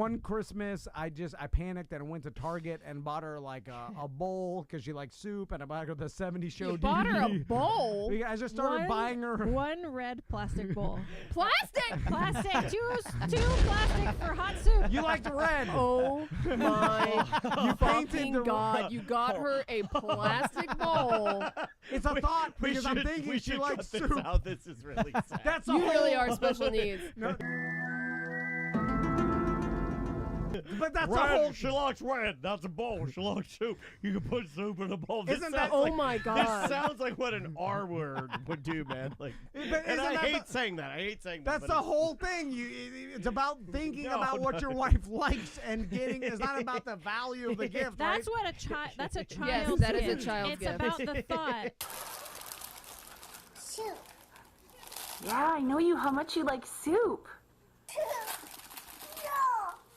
one Christmas, I panicked and went to Target and bought her like a bowl because she likes soup, and I bought her the 70s show. You bought her a bowl? I just started buying her one red plastic bowl. Plastic. Two plastic for hot soup. You liked red. Oh my You fucking God! You got her a plastic bowl. It's a thought because I'm thinking she likes soup. This is really sad. That's You really are special needs. No. But that's red, a whole. She likes red. That's a bowl. She likes soup. You can put soup in a bowl. Isn't that? Oh my God! This sounds like what an R word would do, man. Like, and I hate saying that. I hate saying that. That's the whole thing. It's about thinking about what your wife likes and getting. It's not about the value of the gift. That's right? what a child. That's a child. Yes, that is a child's gift. It's about the thought. Soup. Yeah, I know how much you like soup.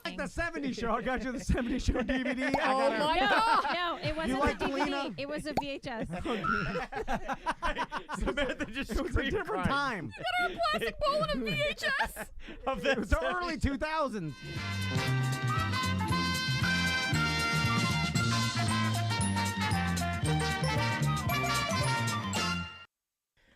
Like the 70s show. I got you the 70s show DVD. Oh my God! No, it wasn't like a DVD. Lena? It was a VHS. Samantha just It was a different time. Got her a plastic bowl and a VHS. Of It was the early 2000s.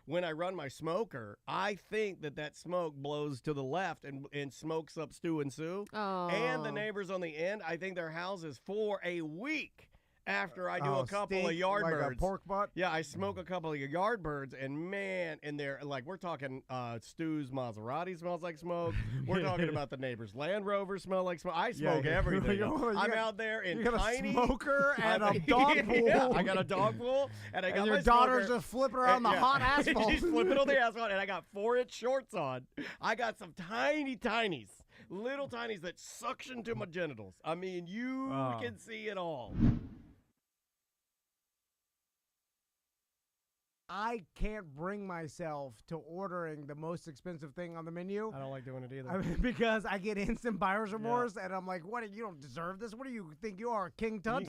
When I run my smoker, I think that smoke blows to the left and smokes up Stu and Sue. Oh. And the neighbors on the end, I think their houses for a week after I do a couple of yard like birds. a pork butt? Yeah, I smoke a couple of yard birds, and man, and they're like, we're talking Stu's Maserati smells like smoke. We're talking about the neighbor's Land Rover smell like smoke. I smoke everything. I'm out there in You got tiny a smoker and a dog pool. Yeah, I got a dog pool, and I got your my daughter's smoker. just flipping around the hot asphalt. She's flipping on the asphalt, and I got 4-inch shorts on. I got some tinies, little tinies that suction to my genitals. I mean, you can see it all. I can't bring myself to ordering the most expensive thing on the menu. I don't like doing it either. Because I get instant buyer's remorse, and I'm like, "What? You don't deserve this. What do you think you are, King Tut?"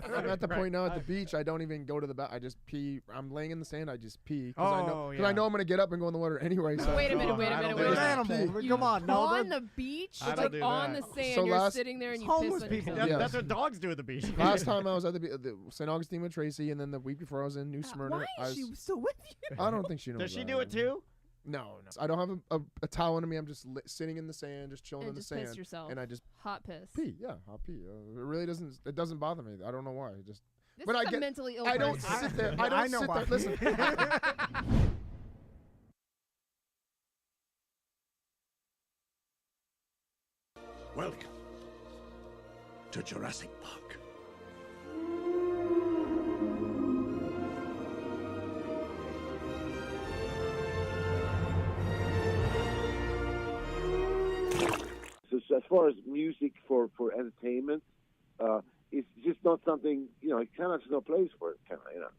I'm at the point now at the beach. I don't even go to the bath. I just pee. I'm laying in the sand. I just pee because I know I'm gonna get up and go in the water anyway. So. Wait a minute. You're an animal. Come on, no. On the beach, I it's don't like do on that. the sand. So You're sitting there and you homeless piss on people. yourself. Yes. That's what dogs do at the beach. Last time I was at the St. Augustine with Tracy, and then the week before I was in New Smyrna. Why I is was, she still with you? I don't think she knows. Does she that. do it too? No. I don't have a towel under me. I'm just sitting in the sand, just chilling And in the just sand. piss yourself. And I just Hot piss. pee. Yeah, I'll pee. It really doesn't. It doesn't bother me. I don't know why. It just. This but is I a get. mentally ill I don't person. sit there. I don't I know sit why. there. Listen. Welcome to Jurassic Park. So as far as music for entertainment, it's just not something, it kind of has no place for it,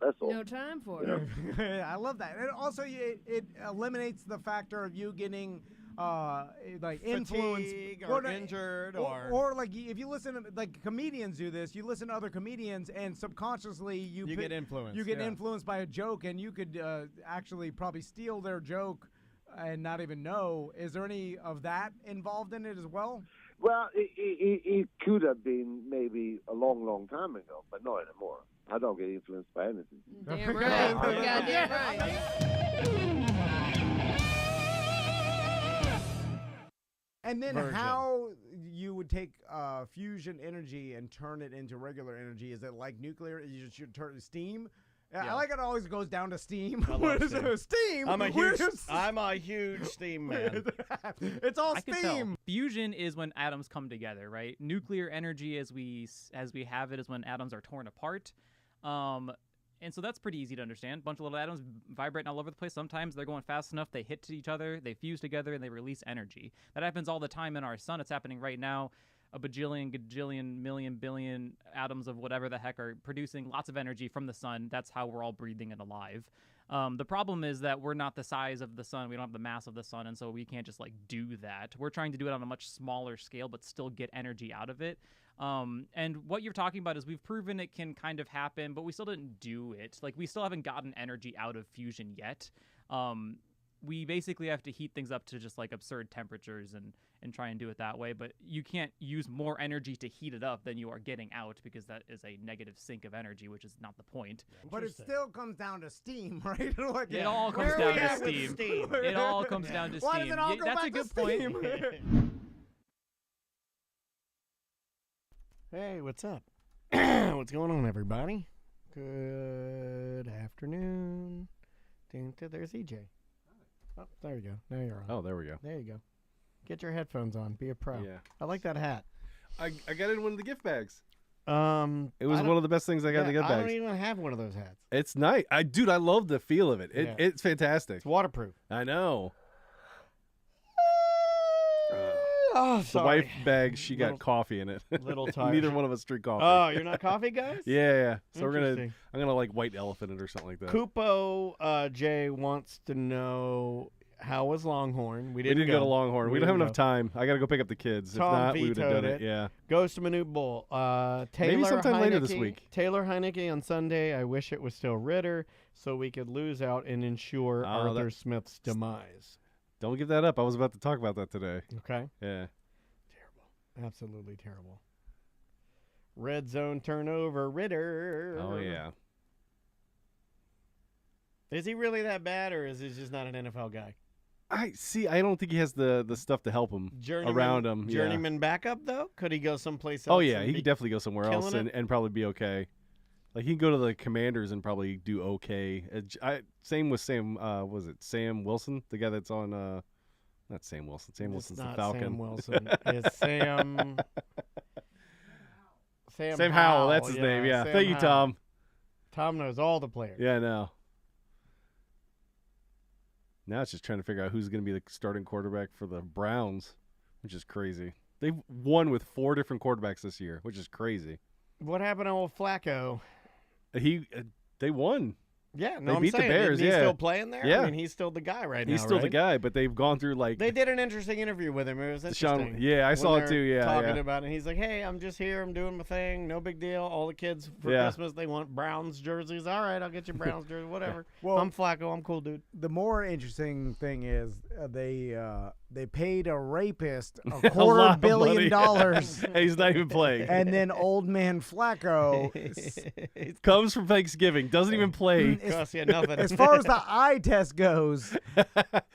that's all. No time for it. I love that. And also, it eliminates the factor of you getting like influenced Fatigue or injured or like if you listen to like comedians do this, you listen to other comedians and subconsciously you get influenced. You get influenced by a joke, and you could actually probably steal their joke and not even know. Is there any of that involved in it as well? Well, it could have been maybe a long, long time ago, but not anymore. I don't get influenced by anything. Damn right. Goddamn right. And then Virgin. how you would take fusion energy and turn it into regular energy? Is it like nuclear? You should turn steam? I like it always goes down to steam. I love What is steam. it? Steam? I'm a huge steam man. It's all I can steam. tell. Fusion is when atoms come together, right? Nuclear energy, as we have it, is when atoms are torn apart. And so that's pretty easy to understand. Bunch of little atoms vibrating all over the place. Sometimes they're going fast enough, they hit each other, they fuse together, and they release energy. That happens all the time in our sun. It's happening right now. A bajillion, gajillion, million, billion atoms of whatever the heck are producing lots of energy from the sun. That's how we're all breathing and alive. The problem is that we're not the size of the sun. We don't have the mass of the sun, and so we can't just do that. We're trying to do it on a much smaller scale, but still get energy out of it. And what you're talking about is we've proven it can kind of happen, but we still didn't do it. We still haven't gotten energy out of fusion yet. we basically have to heat things up to just like absurd temperatures and try and do it that way. But you can't use more energy to heat it up than you are getting out, because that is a negative sink of energy, which is not the point. But it still comes down to steam, right? Like, It all comes down to steam. It all comes down to Why steam. does it all go That's back a good to steam? point. Hey, what's up? What's going on, everybody? Good afternoon. There's EJ. Oh, there you go. Now you're on. Oh, there we go. There you go. Get your headphones on. Be a pro. Yeah. I like that hat. I got it in one of the gift bags. It It was one of the best things I got in the gift I bags. don't even have one of those hats. It's nice. Dude, I love the feel of it. Yeah. It's fantastic. It's waterproof. I know. Oh, The sorry. wife bag, she Little- got coffee in it. little tired. Neither one of us drink coffee. Oh, you're not coffee guys? Yeah. So Interesting. I'm gonna like white elephant it or something like that. Kupo Jay wants to know, how was Longhorn? We didn't go to Longhorn. We don't have enough time. I gotta go pick up the kids. Tom if not, we would have vetoed done it. it. Yeah. Ghost Minute Bowl. Taylor Maybe sometime Heineke, later this week. Taylor Heineke on Sunday. I wish it was still Ritter, so we could lose out and ensure Arthur Smith's demise. Don't give that up. I was about to talk about that today. Okay. Yeah. Absolutely terrible. Red zone turnover, Ritter. Oh yeah. Is he really that bad, or is he just not an NFL guy? I don't think he has the stuff to help him around him. Journeyman backup though? Could he go someplace else? Oh yeah, he could definitely go somewhere else killing it? and probably be okay. Like he can go to the Commanders and probably do okay. Same with Sam. Was it Sam Wilson, the guy that's on? Not Sam Wilson. Sam Wilson's the Falcon. Sam Wilson. It's Sam. Sam Howell. That's his name. Yeah. Sam Thank you, Howell. Tom. Tom knows all the players. Yeah, I know. Now it's just trying to figure out who's going to be the starting quarterback for the Browns, which is crazy. They've won with 4 different quarterbacks this year, which is crazy. What happened to old Flacco? They won. Yeah, no, They I'm beat the saying, Bears, He's yeah. still playing there? Yeah. I mean, he's still the guy right now, He's still the right? guy, but they've gone through like They did an interesting interview with him. It was interesting. Yeah, I When saw it they're too. Yeah, talking yeah. about it. He's like, "Hey, I'm just here. I'm doing my thing. No big deal. All the kids for Yeah. Christmas they want Browns jerseys. All right, I'll get you Browns jersey. Whatever. Well, I'm Flacco. I'm cool, dude." The more interesting thing is they paid a rapist a lot $250 of million money. dollars. And he's not even playing. And then old man Flacco, Comes from Thanksgiving, doesn't even play. Costs you nothing. as far as the eye test goes,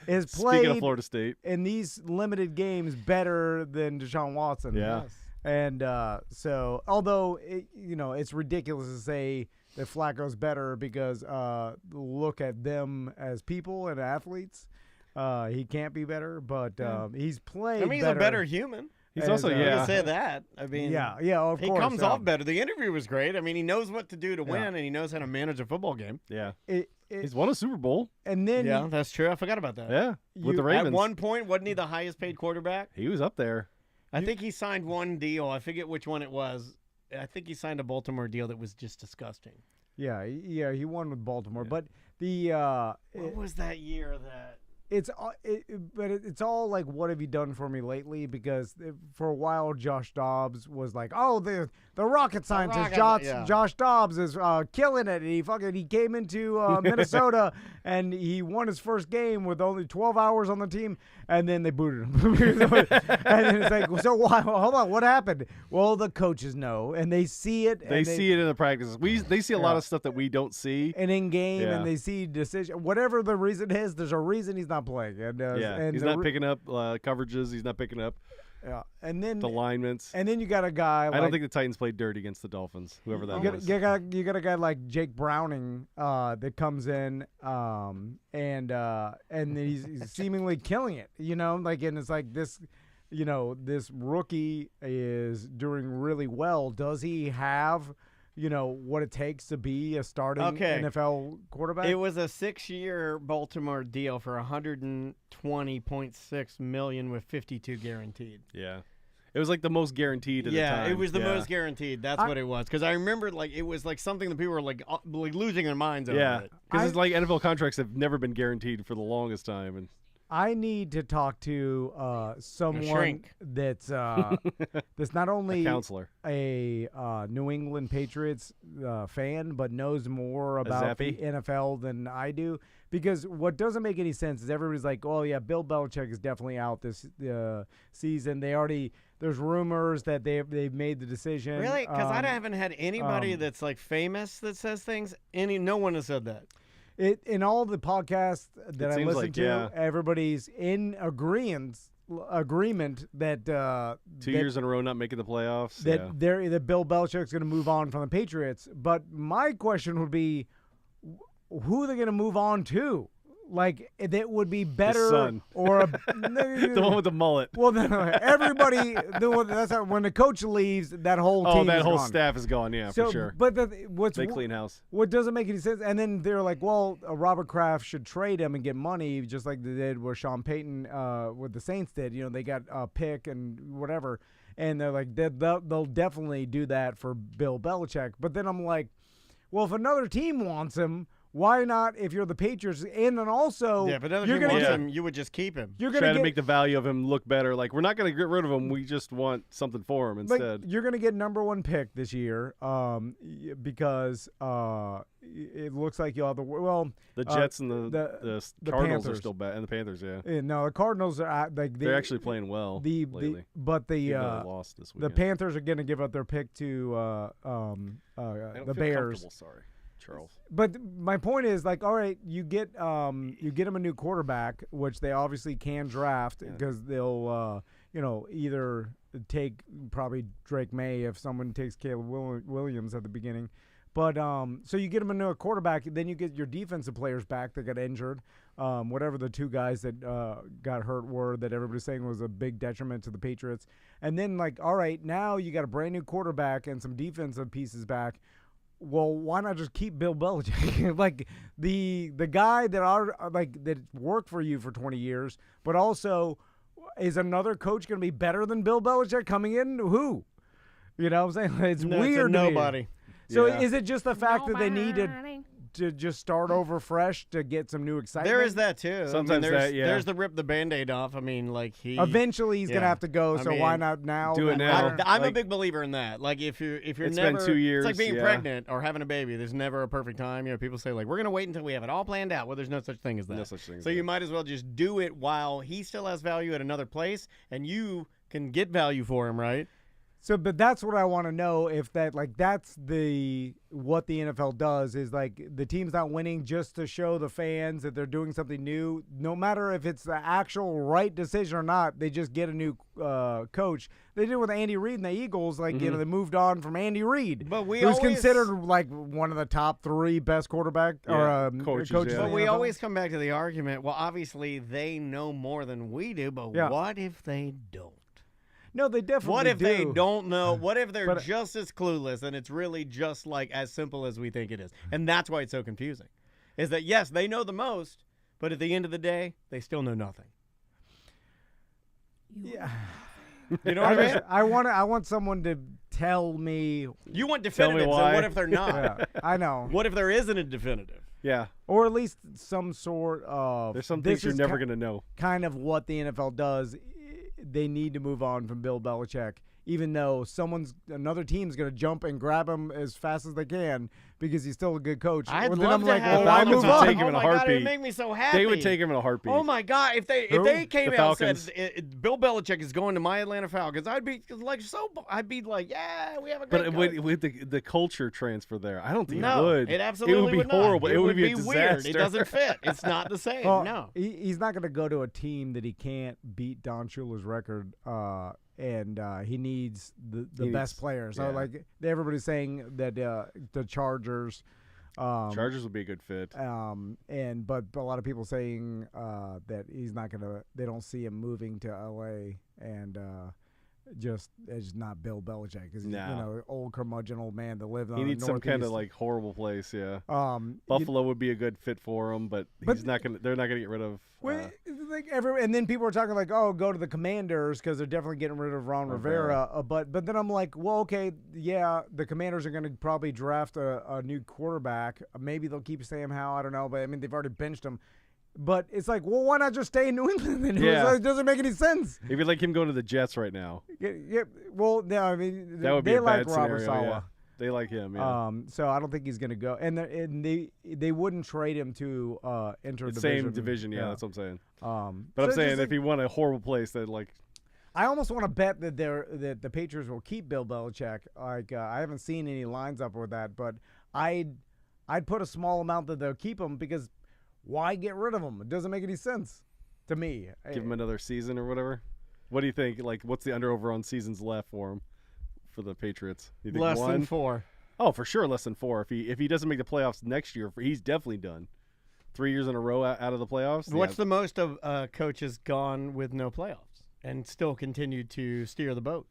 is Speaking of played Florida State. in these limited games better than Deshaun Watson. Yeah. Yes. And so, although it's ridiculous to say that Flacco's better because look at them as people and athletes. He can't be better, but he's played. I mean, he's better a better human. He's also, You yeah. can say that. I mean, Yeah, of he course. comes off better. The interview was great. I mean, he knows what to do to Yeah. win, and he knows how to manage a football game. Yeah. He's He's won a Super Bowl. and then Yeah, that's true. I forgot about that. Yeah. With the You- Ravens. At one point, wasn't he the highest paid quarterback? He was up there. I think he signed one deal. I forget which one it was. I think he signed a Baltimore deal that was just disgusting. he won with Baltimore, Yeah. but the What was that year that? it's all like, what have you done for me lately? Because for a while, Josh Dobbs was like, oh, the rocket scientist, Josh Dobbs is killing it. He came into Minnesota and he won his first game with only 12 hours on the team, and then they booted him. And then it's like, so why? Hold on, what happened? Well, the coaches know and they see it. They see it in the practices. They see a lot of stuff that we don't see. And in game, Yeah. and they see decision. Whatever the reason is, there's a reason he's not playing. And and he's not picking up coverages. He's not picking up and then alignments. And then you got a guy. I don't think the Titans played dirty against the Dolphins. Whoever that was. You got a guy like Jake Browning that comes in and he's seemingly killing it. And it's like this. This rookie is doing really well. Does he have? What it takes to be a starting NFL quarterback? It was a 6-year Baltimore deal for $120.6 million with 52 guaranteed. Yeah. It was like the most guaranteed at the time. Yeah, it was the most guaranteed. That's what it was. Because I remember it was like something that people were like losing their minds over it. Because it's like NFL contracts have never been guaranteed for the longest time. And I need to talk to someone that's that's not only a counselor, a New England Patriots fan, but knows more about the NFL than I do. Because what doesn't make any sense is everybody's like, "Oh yeah, Bill Belichick is definitely out this season." There's rumors that they've made the decision. Really? Because I haven't had anybody that's like famous that says things. No one has said that. In all the podcasts that I listen to, everybody's in agreement that 2 years in a row not making the playoffs. That Bill Belichick's going to move on from the Patriots. But my question would be, who are they going to move on to? Like, that would be better, His son. or the one with the mullet. Well, everybody. That's how, when the coach leaves, that whole team. That whole gone. staff is gone. Yeah, for sure. But they clean house. What doesn't make any sense? And then they're like, well, Robert Kraft should trade him and get money, just like they did with Sean Payton, what the Saints did. You know, they got a pick and whatever, and they're like, they'll definitely do that for Bill Belichick. But then I'm like, well, if another team wants him, why not if you're the Patriots? And then also, but another team wants him, you would just keep him. You're trying to make the value of him look better. Like, we're not going to get rid of him. We just want something for him instead. You're going to get #1 pick this year because it looks like you'll have the Jets and the Cardinals Panthers are still bad, and the Panthers, No, the Cardinals are they're actually playing well lately. But they lost this weekend. The Panthers are going to give up their pick to the Bears. Sorry, Charles. But my point is, like, all right, you get him a new quarterback, which they obviously can draft because they'll either take probably Drake May if someone takes Caleb Williams at the beginning. But so you get him a new quarterback, then you get your defensive players back that got injured, whatever the two guys that got hurt were that everybody's saying was a big detriment to the Patriots. And then, like, all right, now you got a brand new quarterback and some defensive pieces back. Well, why not just keep Bill Belichick? Like, the guy that worked for you for 20 years, but also is another coach going to be better than Bill Belichick coming in? Who? You know what I'm saying? It's weird. Nobody. So is it just the fact that they need to just start over fresh to get some new excitement? There is that too. Sometimes there's the rip the Band-Aid off. I mean, like eventually he's gonna have to go. So why not now? Do it now. I'm a big believer in that. Like if you're it's never, been 2 years. It's like being pregnant or having a baby. There's never a perfect time. You know, people say like we're gonna wait until we have it all planned out. Well, there's no such thing as that. No such thing. So you might as well just do it while he still has value at another place, and you can get value for him, right? So, but that's what I want to know. If that's what the NFL does is like the team's not winning just to show the fans that they're doing something new. No matter if it's the actual right decision or not, they just get a new coach. They did with Andy Reid and the Eagles. Like they moved on from Andy Reid, but who's considered like one of the top 3 best quarterback or coaches. But we always come back to the argument. Well, obviously they know more than we do, but what if they don't? No, they definitely do. What if they don't know? What if they're just as clueless and it's really just like as simple as we think it is? And that's why it's so confusing. Is that, yes, they know the most, but at the end of the day, they still know nothing. Yeah. You know what I mean? I want someone to tell me. You want definitive, so what if they're not? Yeah, I know. What if there isn't a definitive? Yeah. Or at least some sort of. There's some things you're never going to know. Kind of what the NFL does. They need to move on from Bill Belichick, even though another team's going to jump and grab him as fast as they can because he's still a good coach. I'd then love I'm to like, have why move on? Take him in a heartbeat. God, it would make me so happy. They would take him in a heartbeat. Oh my God! If they came The out and Falcons. said Bill Belichick is going to my Atlanta Falcons, I'd be like, yeah, we have a great But coach. with the culture transfer there, I don't think No, it would. it absolutely would be would not. horrible. It would be a weird. disaster. It doesn't fit. It's not the same. Well, No. He's not going to go to a team that he can't beat Don Shula's record, and he needs the best players. So like everybody's saying that the Chargers. Chargers would be a good fit. But a lot of people saying that he's not gonna. They don't see him moving to LA, and it's not Bill Belichick because he's old curmudgeon old man that lived on. He needs some kind of like horrible place. Yeah. Buffalo would be a good fit for him, but he's not gonna. They're not gonna get rid of. And then people are talking like, oh, go to the Commanders because they're definitely getting rid of Ron Rivera. But then I'm like, well, okay, yeah, the Commanders are going to probably draft a new quarterback. Maybe they'll keep Sam Howell. I don't know, but I mean they've already benched him. But it's like, well, why not just stay in New England? Then? Yeah. It doesn't make any sense. If you like him going to the Jets right now, Yeah, well, no, I mean, that would be they a like bad Robert scenario. Saleh. Yeah. They like him. Yeah. So I don't think he's gonna go, and they wouldn't trade him to enter The division. same division. Yeah, that's what I'm saying. But so I'm it's saying just if he won a horrible place, that like. I almost want to bet that that the Patriots will keep Bill Belichick. Like I haven't seen any lines up with that, but I'd put a small amount that they'll keep him because why get rid of him? It doesn't make any sense to me. Give him another season or whatever. What do you think? Like, what's the under/over on seasons left for him for the Patriots? You think Less one? than 4. Oh, for sure, less than 4. If he doesn't make the playoffs next year, he's definitely done. 3 years in a row out of the playoffs. What's the most of coaches gone with no playoffs and still continued to steer the boat?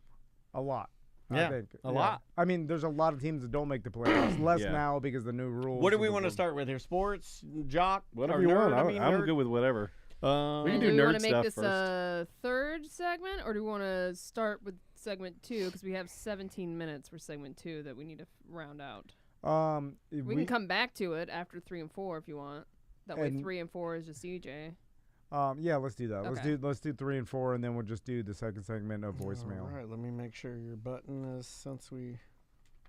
A lot. Yeah, I think. a lot. I mean, there's a lot of teams that don't make the playoffs. Less now because of the new rules. What do we want to start with here? Sports, Jock, Whatever or you nerd? want. I'm nerd? good with whatever. We can do do we nerd want to make stuff this first. a third segment, or do we want to start with segment 2 because we have 17 minutes for segment 2 that we need to round out? We can come back to it after 3 and 4 if you want. That way, 3 and 4 is just EJ. Yeah, let's do that. Okay. Let's do 3 and 4, and then we'll just do the second segment of voicemail. All right, let me make sure your button is, since we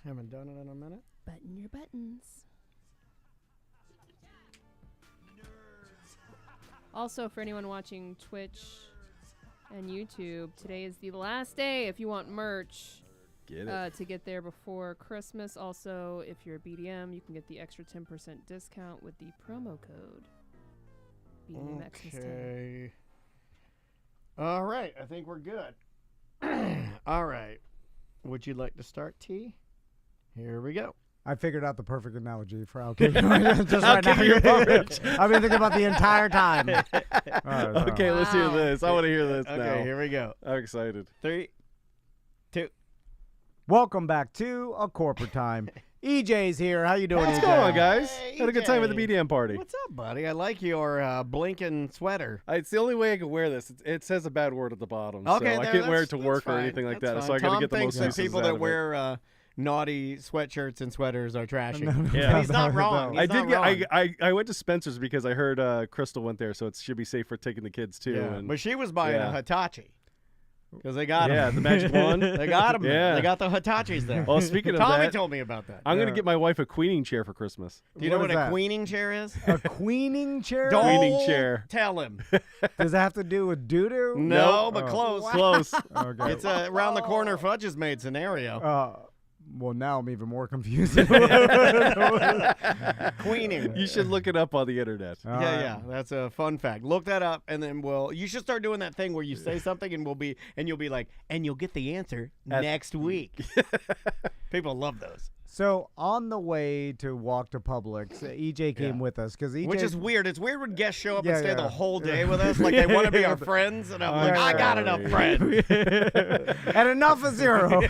haven't done it in a minute. Button your buttons. Also, for anyone watching Twitch and YouTube, today is the last day if you want merch to get there before Christmas. Also, if you're a BDM, you can get the extra 10% discount with the promo code. Okay. All right, I think we're good. All right. Would you like to start, T? Here we go. I figured out the perfect analogy for okay. Just right now. I've been thinking about the entire time. Okay, let's hear this. I want to hear this now. Okay, here we go. I'm excited. 3, 2. Welcome back to A Corporate Time. EJ's here. How you doing, What's EJ? going on, guys? Hey, Had a good time at the EJ. BDM party. What's up, buddy? I like your blinking sweater. It's the only way I can wear this. It says a bad word at the bottom, Okay, so I there, can't wear it that's to work or fine. anything like That's that. fine. So I got to Tom get the thinks most that uses people out that of it. wear naughty sweatshirts and sweaters are trashy. Yeah. He's not wrong. He's I did not get. wrong. I went to Spencer's because I heard Crystal went there, so it should be safe for taking the kids too. Yeah, And but she was buying yeah. a Hitachi. Because they got them. Yeah, the magic wand. They got them. Yeah. They got the Hitachis there. Well, speaking of Tommy that, told me about that. I'm gonna get my wife a queening chair for Christmas. Do you know what is a that? queening chair is? A queening chair? Don't Queening chair. tell him. Does that have to do with doo-doo? No, but Oh. close. Close. Okay. It's a around the corner fudge is made scenario. Well, now I'm even more confused. Queening. You should look it up on the internet. Yeah, that's a fun fact. Look that up, and then you should start doing that thing where you say something, and you'll be like, and you'll get the answer next week. People love those. So on the way to walk to Publix, EJ came with us because EJ, Which is weird. It's weird when guests show up Yeah, and stay yeah. the whole day with us, like they want to be our friends, and I'm like, I got enough friends. and enough is zero.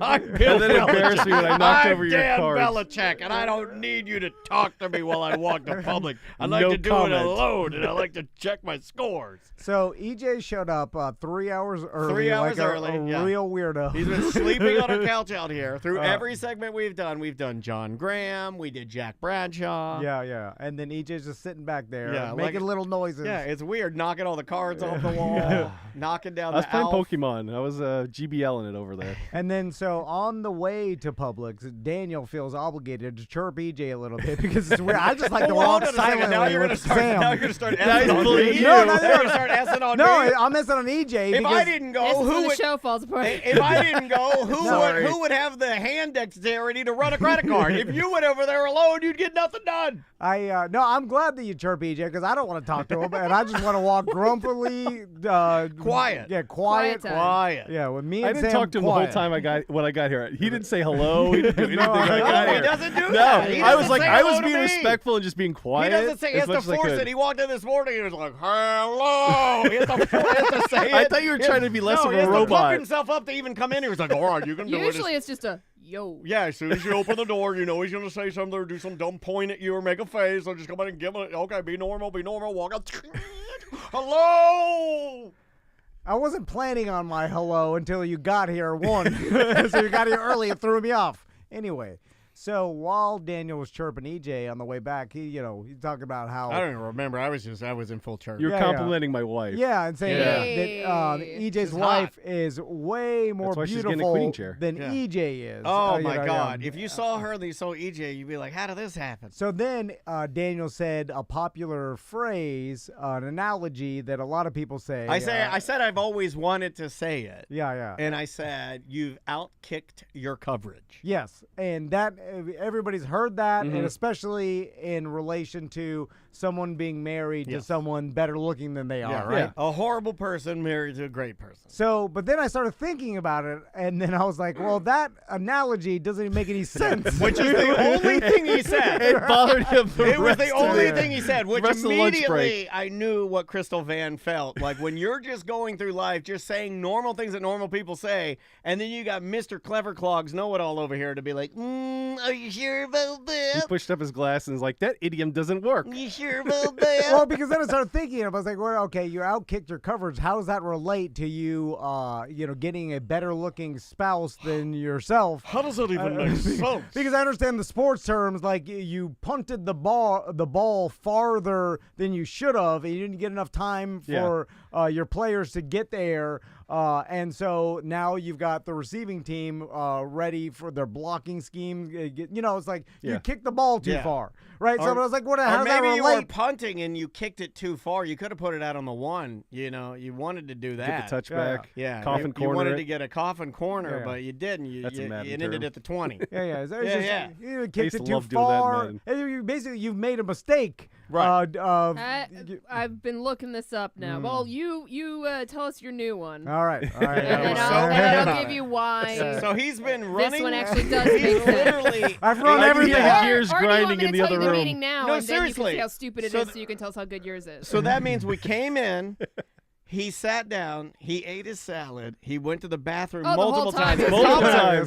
I'm Bill And then it embarrassed me when I knocked over your Dan cards. Belichick, and I don't need you to talk to me while I walk to Publix. I like No to do comment. it alone, and I like to check my scores. So EJ showed up 3 hours early. 3 hours like early, a yeah. real weirdo. He's been sleeping on a couch out here through every segment we've done. We've done John Graham. We did Jack Bradshaw. Yeah. And then EJ's just sitting back there, Yeah, making like- little noises. Yeah, it's weird knocking all the cards off the wall, knocking down I was the playing Alf. Pokemon. I was GBLing it over there. And then so on the way to Publix, Daniel feels obligated to chirp EJ a little bit because it's weird. I just like to Hold walk on a second. Now silently you're with gonna start. Sam. Now you're gonna start Now he's effing on bullying me. you. No, Now you're gonna start effing on No, me. I'm messing on EJ If because I didn't This go, is when who the would? show falls apart. If I didn't go, Sorry. who would have the hand dexterity to run a credit card? If you went over there alone, you'd get nothing done. no, I'm glad that you chirp EJ because I don't want to talk to him and I just want to walk grumpily, Quiet. Yeah, quiet. time. Quiet. Yeah, with me I and didn't Sam, talk to him the whole quiet. time when I got here. He didn't say hello. He didn't do anything when I No, got he here. doesn't do No, that. He I was doesn't like, say I was hello to being me. respectful and just being quiet. He doesn't say. He as has to much as I force could. it. He walked in this morning and he was like, "Hello." He has to say it. I thought you were trying to be less no, of he a has to pump robot. himself up to even come in. He was like, "All right, you can do it." Usually it's just a yo. Yeah, as soon as you open the door, you know he's gonna say something or do some dumb point at you or make a face. So just come in and give him. Okay, be normal, walk up. Hello. I wasn't planning on my hello until you got here, one. So you got here early, it threw me off. Anyway, So while Daniel was chirping EJ on the way back, he's talking about how I don't even remember. I was in full church. You're complimenting my wife. Yeah, and saying that EJ's wife is way more beautiful than EJ is. Oh my God! If you saw her and you saw EJ, you'd be like, "How did this happen?" So then Daniel said a popular phrase, an analogy that a lot of people say. I said I've always wanted to say it. Yeah. And I said you've outkicked your coverage. Yes, and that everybody's heard that, and especially in relation to someone being married to someone better looking than they are, right? Yeah. A horrible person married to a great person. So, but then I started thinking about it, and then I was like, well, that analogy doesn't even make any sense. Which is the only thing he said. It bothered him. It was the only thing he said, which immediately I knew what Crystal Van felt. Like when you're just going through life, just saying normal things that normal people say, and then you got Mr. Clever Clogs know-it-all over here to be like, are you sure about that? He pushed up his glass and was like, that idiom doesn't work. You sure about that? Well, because then I started thinking, I was like, well, okay, you outkicked your coverage. How does that relate to you, getting a better-looking spouse than yourself? How does that even make sense? Because I understand the sports terms, like you punted the ball farther than you should have, and you didn't get enough time for your players to get there. And so now you've got the receiving team ready for their blocking scheme. It's like you kicked the ball too far, right? So I was like, how does that relate? Maybe you were punting and you kicked it too far. You could have put it out on the one. You wanted to do that. Get the touchback. Yeah. Coffin corner. You wanted to get a coffin corner, but you didn't. You ended at the 20. You kicked it too far. Basically, you've made a mistake. Right. I've been looking this up now. Well, you tell us your new one. All right. And then I'll give you why. So he's been running. This one actually does make sense. Literally. I've run everything. Gears grinding in the other room. Meeting now, No, and then you can seriously. see how stupid it is, so you can tell us how good yours is. So that means we came in. He sat down. He ate his salad. He went to the bathroom multiple times.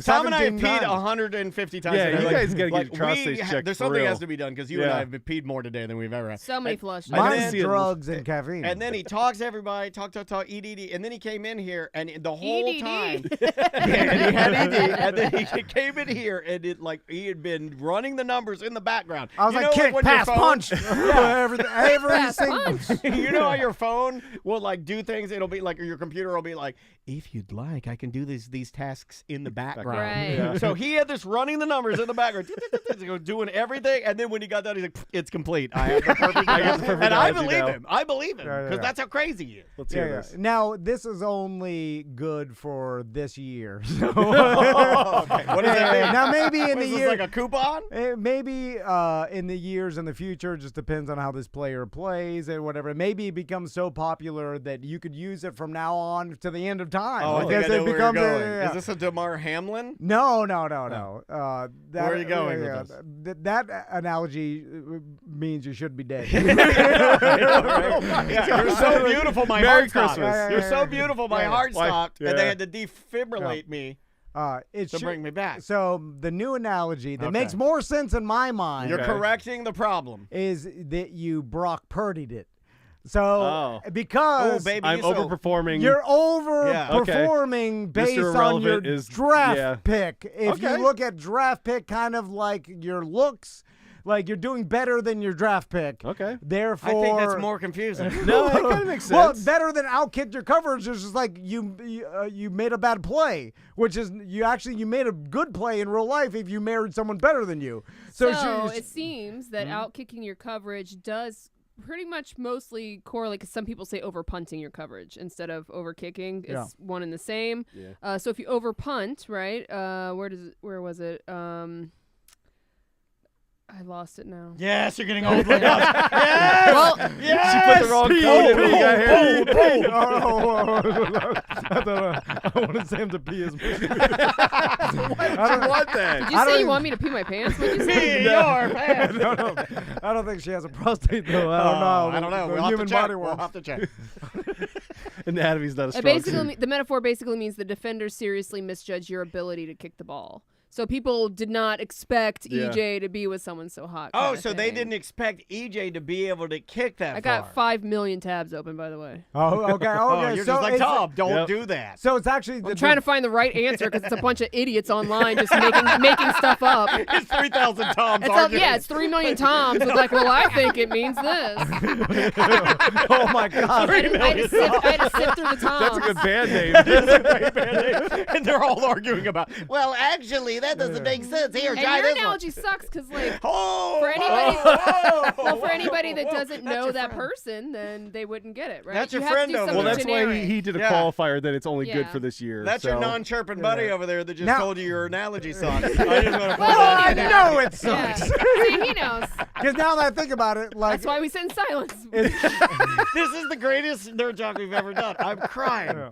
Tom and I have peed 150 times. Yeah, you guys got to get your prostate checked. There's something that has to be done because you and I have peed more today than we've ever had. So many flushes. Mine's drugs and caffeine. And then he talks to everybody, talk, eat. And then he came in here, and the whole time, and he had ED, and then he came in here, and he had been running the numbers in the background. I was like, kick, pass, punch. Everything. You know how your phone will do things? It'll be like, or your computer will be like, if you'd like, I can do these tasks in the background. Right. Yeah. So he had this running the numbers in the background, doing everything, and then when he got done, he's like, it's complete. I have the perfect and I believe him. I believe him because that's how crazy he is. Let's hear this. Now, this is only good for this year. So. Okay. What does that mean? Now, maybe in the year, like a coupon? Maybe in the years in the future, just depends on how this player plays and whatever. Maybe it becomes so popular that you could use it from now on to the end of time. Oh, I think I know where you're going. Is this a DeMar Hamlin? No. Where are you going with this? That analogy means you should be dead. You're so beautiful, my heart stopped. You're so beautiful, my heart stopped, and they had to defibrillate me. To bring me back. So the new analogy that makes more sense in my mind. You're correcting the problem. Is that you Brock Purdy'd it. So because I'm overperforming. You're overperforming based on your draft pick. If you look at draft pick kind of like your looks, like you're doing better than your draft pick. Okay. Therefore, I think that's more confusing. No, that kind of makes sense. Well, better than outkicked your coverage is just like you made a bad play, which is you made a good play in real life if you married someone better than you. So it seems that outkicking your coverage does pretty much mostly correlate, because some people say over punting your coverage instead of over kicking. It's one and the same. Yeah. So if you over punt, right? Where was it? I lost it now. Yes, you're getting old like us. Yes! Well, yes! She put the wrong code I wanted Sam to pee his pants. Why would you want that? Did you say you want me to pee my pants? What did you say? Pee your pants. No. I don't think she has a prostate, though. I don't know. We'll human body we'll have to check. Anatomy's not a strong suit. The metaphor basically means the defenders seriously misjudge your ability to kick the ball. So people did not expect EJ to be with someone so hot. Oh, so they didn't expect EJ to be able to kick that I got 5 million tabs open, by the way. Oh, okay. Oh, you're just like, Tom, don't do that. So it's actually... I'm trying to find the right answer because it's a bunch of idiots online just making stuff up. It's 3,000 Toms arguing. Yeah, it's 3 million Toms. It's like, well, I think it means this. Oh, my God. I had to sift through the Toms. That's a good band name. That's a great band name. And they're all arguing about, well, actually, that doesn't make sense. Here, and try your this analogy sucks because, like, for anybody that doesn't know that person, then they wouldn't get it, right? That's your have to friend do over something Well, that's why generic. he did a qualifier that it's only good Yeah. for this year. That's so. your non-chirping buddy over there that just Now- told you your analogy sucks. I just want to point Well, I that out. know it sucks. See, he knows. Because now that I think about it, like... That's why we sit in silence. This is the greatest Nerd Jock we've ever done. I'm crying.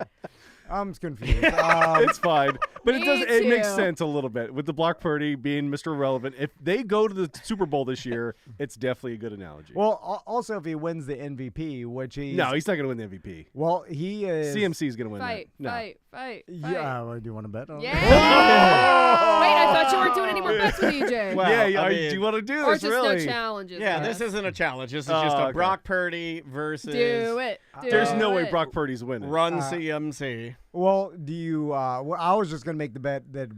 I'm confused. It's fine, but it Me does. It makes too. sense a little bit with the Brock Purdy being Mr. Irrelevant. If they go to the Super Bowl this year, it's definitely a good analogy. Well, also if he wins the MVP, which he's... No, he's not going to win the MVP. Well, he is... CMC is going to win Fight, that. No. fight. Yeah, do you want to bet? Yeah. Wait, I thought you weren't doing any more bets with EJ. Well, yeah, I do mean- you want to do Or this? just really? no challenges. Yeah, I this guess. isn't a challenge. This is just a okay. Brock Purdy versus Do it. There's no way it. Brock Purdy's winning. Run CMC. Well, do you... well, I was just going to make the bet that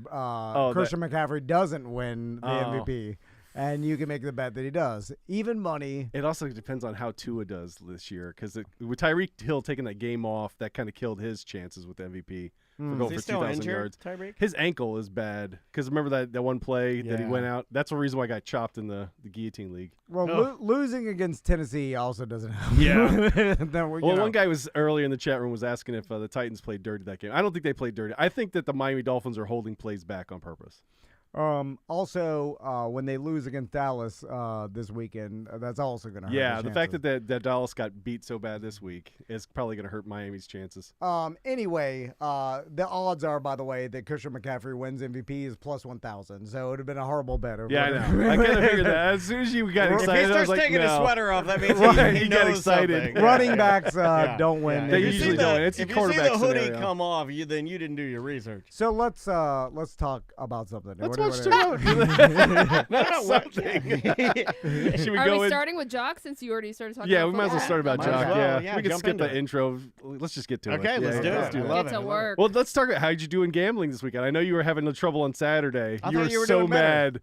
Christian McCaffrey doesn't win the MVP. And you can make the bet that he does. Even money. It also depends on how Tua does this year, because with Tyreek Hill taking that game off, that kind of killed his chances with the MVP for going for 2,000 yards. Tyreek? His ankle is bad, because remember that one play that he went out? That's the reason why I got chopped in the guillotine league. Well, losing against Tennessee also doesn't help. Yeah. Then, One guy was earlier in the chat room was asking if the Titans played dirty that game. I don't think they played dirty. I think that the Miami Dolphins are holding plays back on purpose. Also, when they lose against Dallas this weekend, that's also going to hurt. Yeah, the fact that Dallas got beat so bad this week is probably going to hurt Miami's chances. Anyway, the odds are, by the way, that Christian McCaffrey wins MVP is plus 1,000. So it would have been a horrible bet. Yeah, I know. I kind of figured that. As soon as you got excited, If he I was starts like, taking his no. sweater off, that means he got knows excited. something. Running backs don't win. They If you usually see don't. It's a if you see quarterback the hoodie scenario. come off, then you didn't do your research. So let's talk about something. Let's What watch do you wanna- That's something. Should we Are go we in? starting with Jock since you already started talking Yeah, about we might as well football? start about Might as Jock. well, Yeah, yeah, we can jump skip into the it. intro. Let's just get to it. Okay, let's do it. I love Get to it. work. Well, let's talk about how'd you do in gambling this weekend. I know you were having trouble on Saturday. I You thought were you were so doing better. mad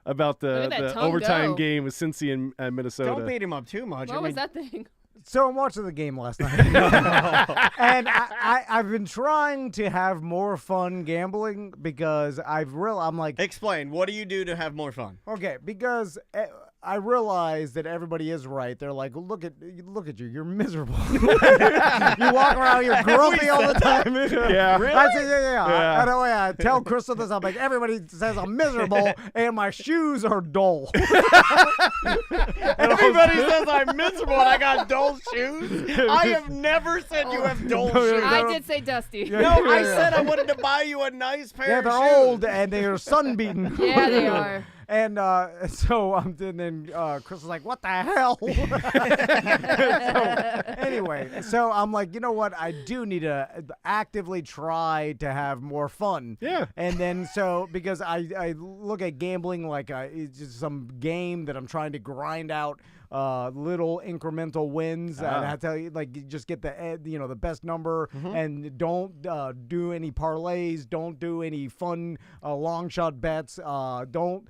about Look at that the tongue overtime go. game with Cincy and Minnesota. Don't beat him up too much. What was that thing? So I'm watching the game last night, and I've been trying to have more fun gambling because I'm like, Explain. What do you do to have more fun? okay, because I realize that everybody is right. They're like, look at you, you're miserable. You walk around, you're grumpy all the time. Yeah. Really? I say, yeah. Yeah. I know. I tell Crystal this. I'm like, everybody says I'm miserable, and my shoes are dull. Everybody says I'm miserable and I got dull shoes. I have never said you have dull shoes. I did say dusty. No, I said I wanted to buy you a nice pair Yeah, of they're shoes. old and they are sunbeaten. Yeah, they are. And so then Chris was like, "What the hell?" so I'm like, you know what? I do need to actively try to have more fun. Yeah. And then because I look at gambling like it's just some game that I'm trying to grind out little incremental wins. And I tell you, like, you just get the best number, and don't do any parlays. Don't do any fun long shot bets. Don't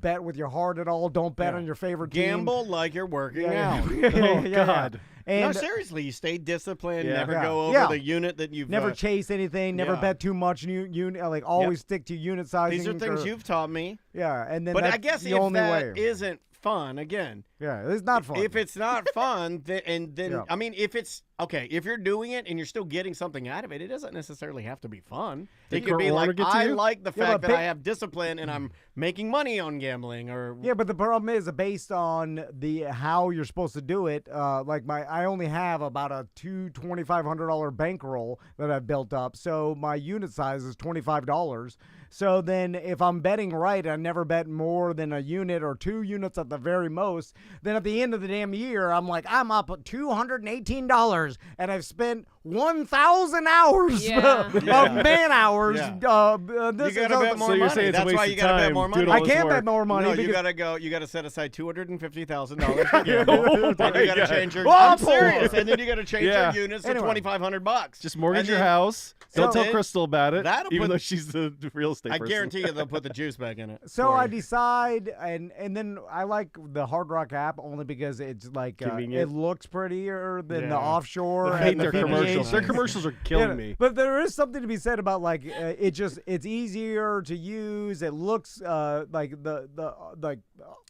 bet with your heart at all. Don't bet on your favorite team. Gamble like you're working out. Oh, God. And No, seriously, you stay disciplined. Yeah. Never Yeah. go over Yeah. the unit that you've never chase anything. Never yeah. bet too much. Like always stick to unit sizing. These are things you've taught me. Yeah, and then But that's I guess the if only that way. isn't fun, again, Yeah, it's not fun. if it's not fun, then Yeah. I mean, if it's okay, if you're doing it and you're still getting something out of it, it doesn't necessarily have to be fun. It Did could be Kurt Warner like, get to I you? like the Yeah, fact but that I have discipline and I'm making money on gambling, or Yeah, but the problem is based on how you're supposed to do it. I only have about a $2,500 bankroll that I've built up, so my unit size is $25. So then, if I'm betting right, I never bet more than a unit or 2 units at the very most. Then at the end of the damn year, I'm like, I'm up $218, and I've spent 1,000 hours of man hours. Yeah. This you gotta bet more you're money. saying it's a That's why waste you of gotta bet time more money. doing all I this can't work. bet more money. No, because you gotta go. You gotta set aside $250,000. Oh my and you gotta God. change your. Oh, I'm poor. serious. And then you gotta change Yeah. your units Anyway. to $2,500. Just mortgage And your then- house. Don't So- tell Crystal about it, That'll even put- though she's the real estate I person. guarantee you they'll put the juice back in it. So for I you. decide, and then I like the Hard Rock app only because it's like it Convenient. looks prettier than the Yeah. offshore. I and hate the their PPH. commercials. Their commercials are killing me. But there is something to be said about like it's easier to use. It looks like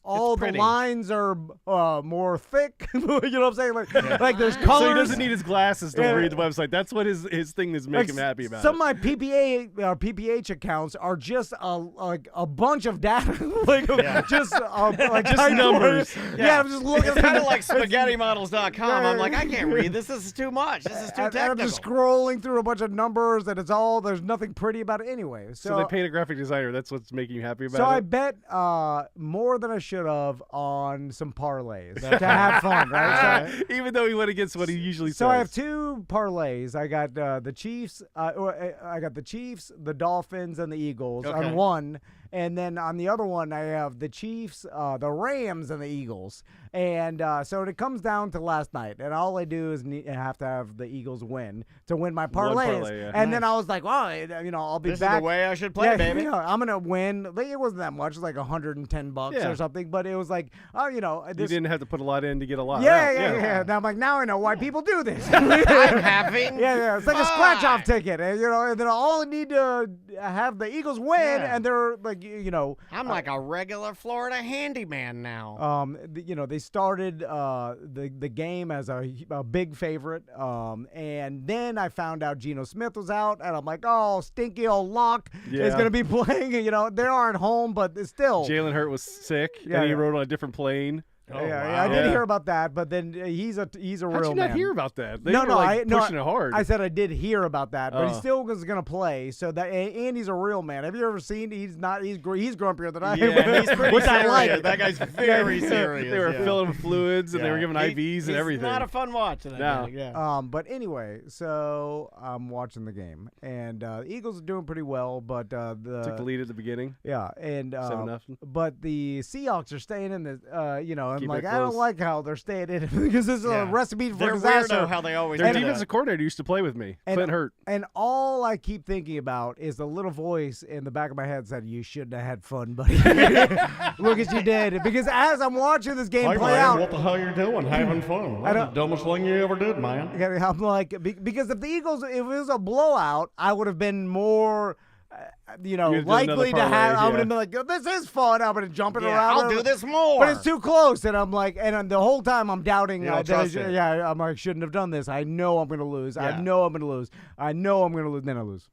all the pretty. lines are more thick. You know what I'm saying? Like there's colors. So he doesn't need his glasses to Yeah. read the website. That's what his thing is making him happy about. Some of my PPH accounts are just like a bunch of data, just Just numbers. Yeah, I'm just looking. It's kind of like spaghettimodels.com. I'm like, I can't read this. This is too much. This is too And I'm technical. just scrolling through a bunch of numbers, and there's nothing pretty about it anyway. So they paid a graphic designer. That's what's making you happy about So it. I bet more than I should have on some parlays to have fun, right? So, Even though he went against what he usually so says. I have two parlays. I got the Chiefs. I got the Chiefs, the Dolphins, and the Eagles on one. And then on the other one, I have the Chiefs, the Rams, and the Eagles. And so it comes down to last night. And all I do is have to have the Eagles win to win my parlays. parlay, yeah. And then I was like, well, I'll be This back. is the way I should play, baby. I'm going to win. It wasn't that much. It was like $110 Yeah. or something. But it was like, you didn't have to put a lot in to get a lot yeah, out. yeah. And I'm like, now I know why people do this. I'm having Yeah. It's like a scratch-off ticket. And, and then all I need to have the Eagles win, and they're like, I'm like a regular Florida handyman now. They started the game as a big favorite, and then I found out Geno Smith was out, and I'm like, oh, stinky old Locke is going to be playing. They aren't home, but still. Jalen Hurt was sick, Yeah, and he yeah. rode on a different plane. I did hear about that, but then he's a How'd real you man. not hear about that? They No, were no, pushing it hard. I said I did hear about that, but he Oh. still was going to play. So that and he's a real man. Have you ever seen? He's grumpier than I am. Yeah, he's pretty which I serious. like. That guy's very serious. They were yeah. filling him with fluids, and they were Yeah. giving IVs and everything. He's not a fun watch. That No. guy, yeah. But anyway, so I'm watching the game, and the Eagles are doing pretty well, but Took the lead at the beginning. yeah, and 7-0. but the Seahawks are staying in the, I'm Keep like, it I don't close. like how they're staying in it because this is a Yeah. recipe for They're disaster. weirdo how they always Their do defensive that. coordinator used to play with me. And- Clint Hurt. And all I keep thinking about is the little voice in the back of my head said, "You shouldn't have had fun, buddy. Look at you did." Because as I'm watching this game play out, what the hell you doing? Having fun? I That's the don't- dumbest thing you ever did, man. I'm like, because if it was a blowout, I would have been more. You'd have done another Likely to have. parlay, I would yeah. have been like, "Oh, this is fun." I'm gonna jumping Yeah, around. I'll do this more. But it's too close, and I'm like, and the whole time I'm doubting. You don't that I trust it. Yeah, I'm like, shouldn't have done this. I know I'm gonna lose. I Yeah. know I'm gonna lose. I know I'm gonna lose. Then I lose.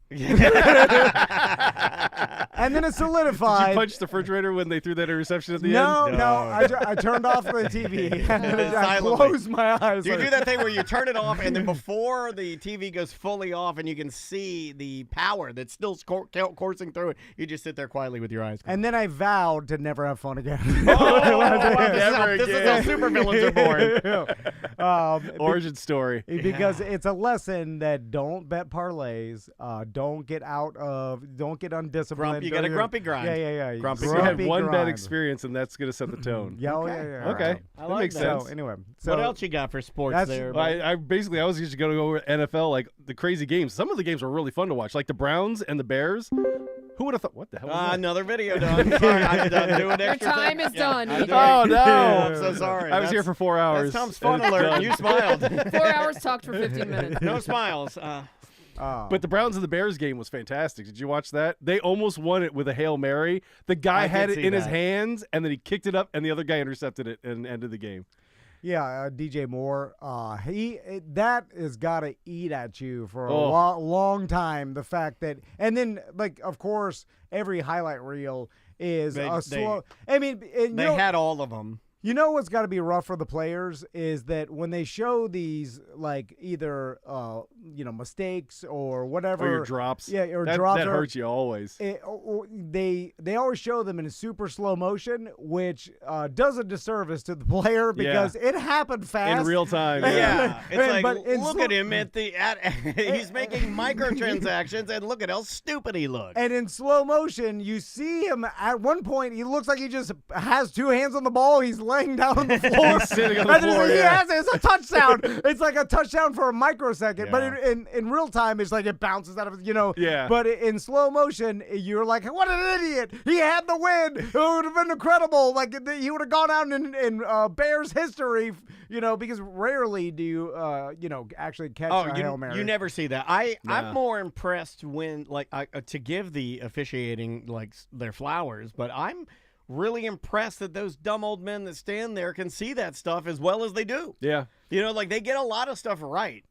And then it Did solidified. you punch the refrigerator when they threw that interception at the no, end? no. I turned off the TV and then I Silently. closed my eyes. Do you like- do that thing where you turn it off and then before the TV goes fully off and you can see the power that's still coursing through it, you just sit there quietly with your eyes closed? And then I vowed to never have fun again. This is how supervillains are born. Origin story. Because it's a lesson that don't bet parlays, don't get undisciplined. You got a grumpy grind. Yeah. Grumpy So you had one bad experience, and that's going to set the tone. Yeah, Okay. I That like makes that. sense. So anyway, What else you got for sports that's- there? Well, I was just going to go over NFL, like the crazy games. Some of the games were really fun to watch, like the Browns and the Bears. Who would have thought? What the hell? Was that? Another video done. Sorry, I'm done doing Your extra time thing. is done. I'm You doing- Oh, no. I'm so sorry. I was here for 4 hours. That's Tom's fun and it's alert. done. You smiled. 4 hours talked for 15 minutes. No smiles. But the Browns and the Bears game was fantastic. Did you watch that? They almost won it with a Hail Mary. The guy I had did it see in his that. hands, and then he kicked it up, and the other guy intercepted it and ended the game. Yeah, DJ Moore. That has got to eat at you for a Oh. long time. The fact that, and then of course, every highlight reel is They- a slow. I mean, They had all of them. You know what's got to be rough for the players is that when they show these, like, either, mistakes or whatever. Or your drops. Yeah, or drops. That hurts you always. They always show them in super slow motion, which does a disservice to the player because it happened fast. In real time. Yeah. It's like, look at him he's making microtransactions, and look at how stupid he looks. And in slow motion, you see him at one point, he looks like he just has two hands on the ball. He's laying down on the floor. He's sitting on the floor, it's a touchdown. It's like a touchdown for a microsecond. But in real time, it's like it bounces out of, Yeah. But in slow motion, you're like, what an idiot. He had the win. It would have been incredible. Like, he would have gone out in Bears history, because rarely do you, actually catch a Hail Mary. You never see that. I'm more impressed when, to give the officiating, their flowers, but I'm really impressed that those dumb old men that stand there can see that stuff as well as they do. Yeah. They get a lot of stuff right.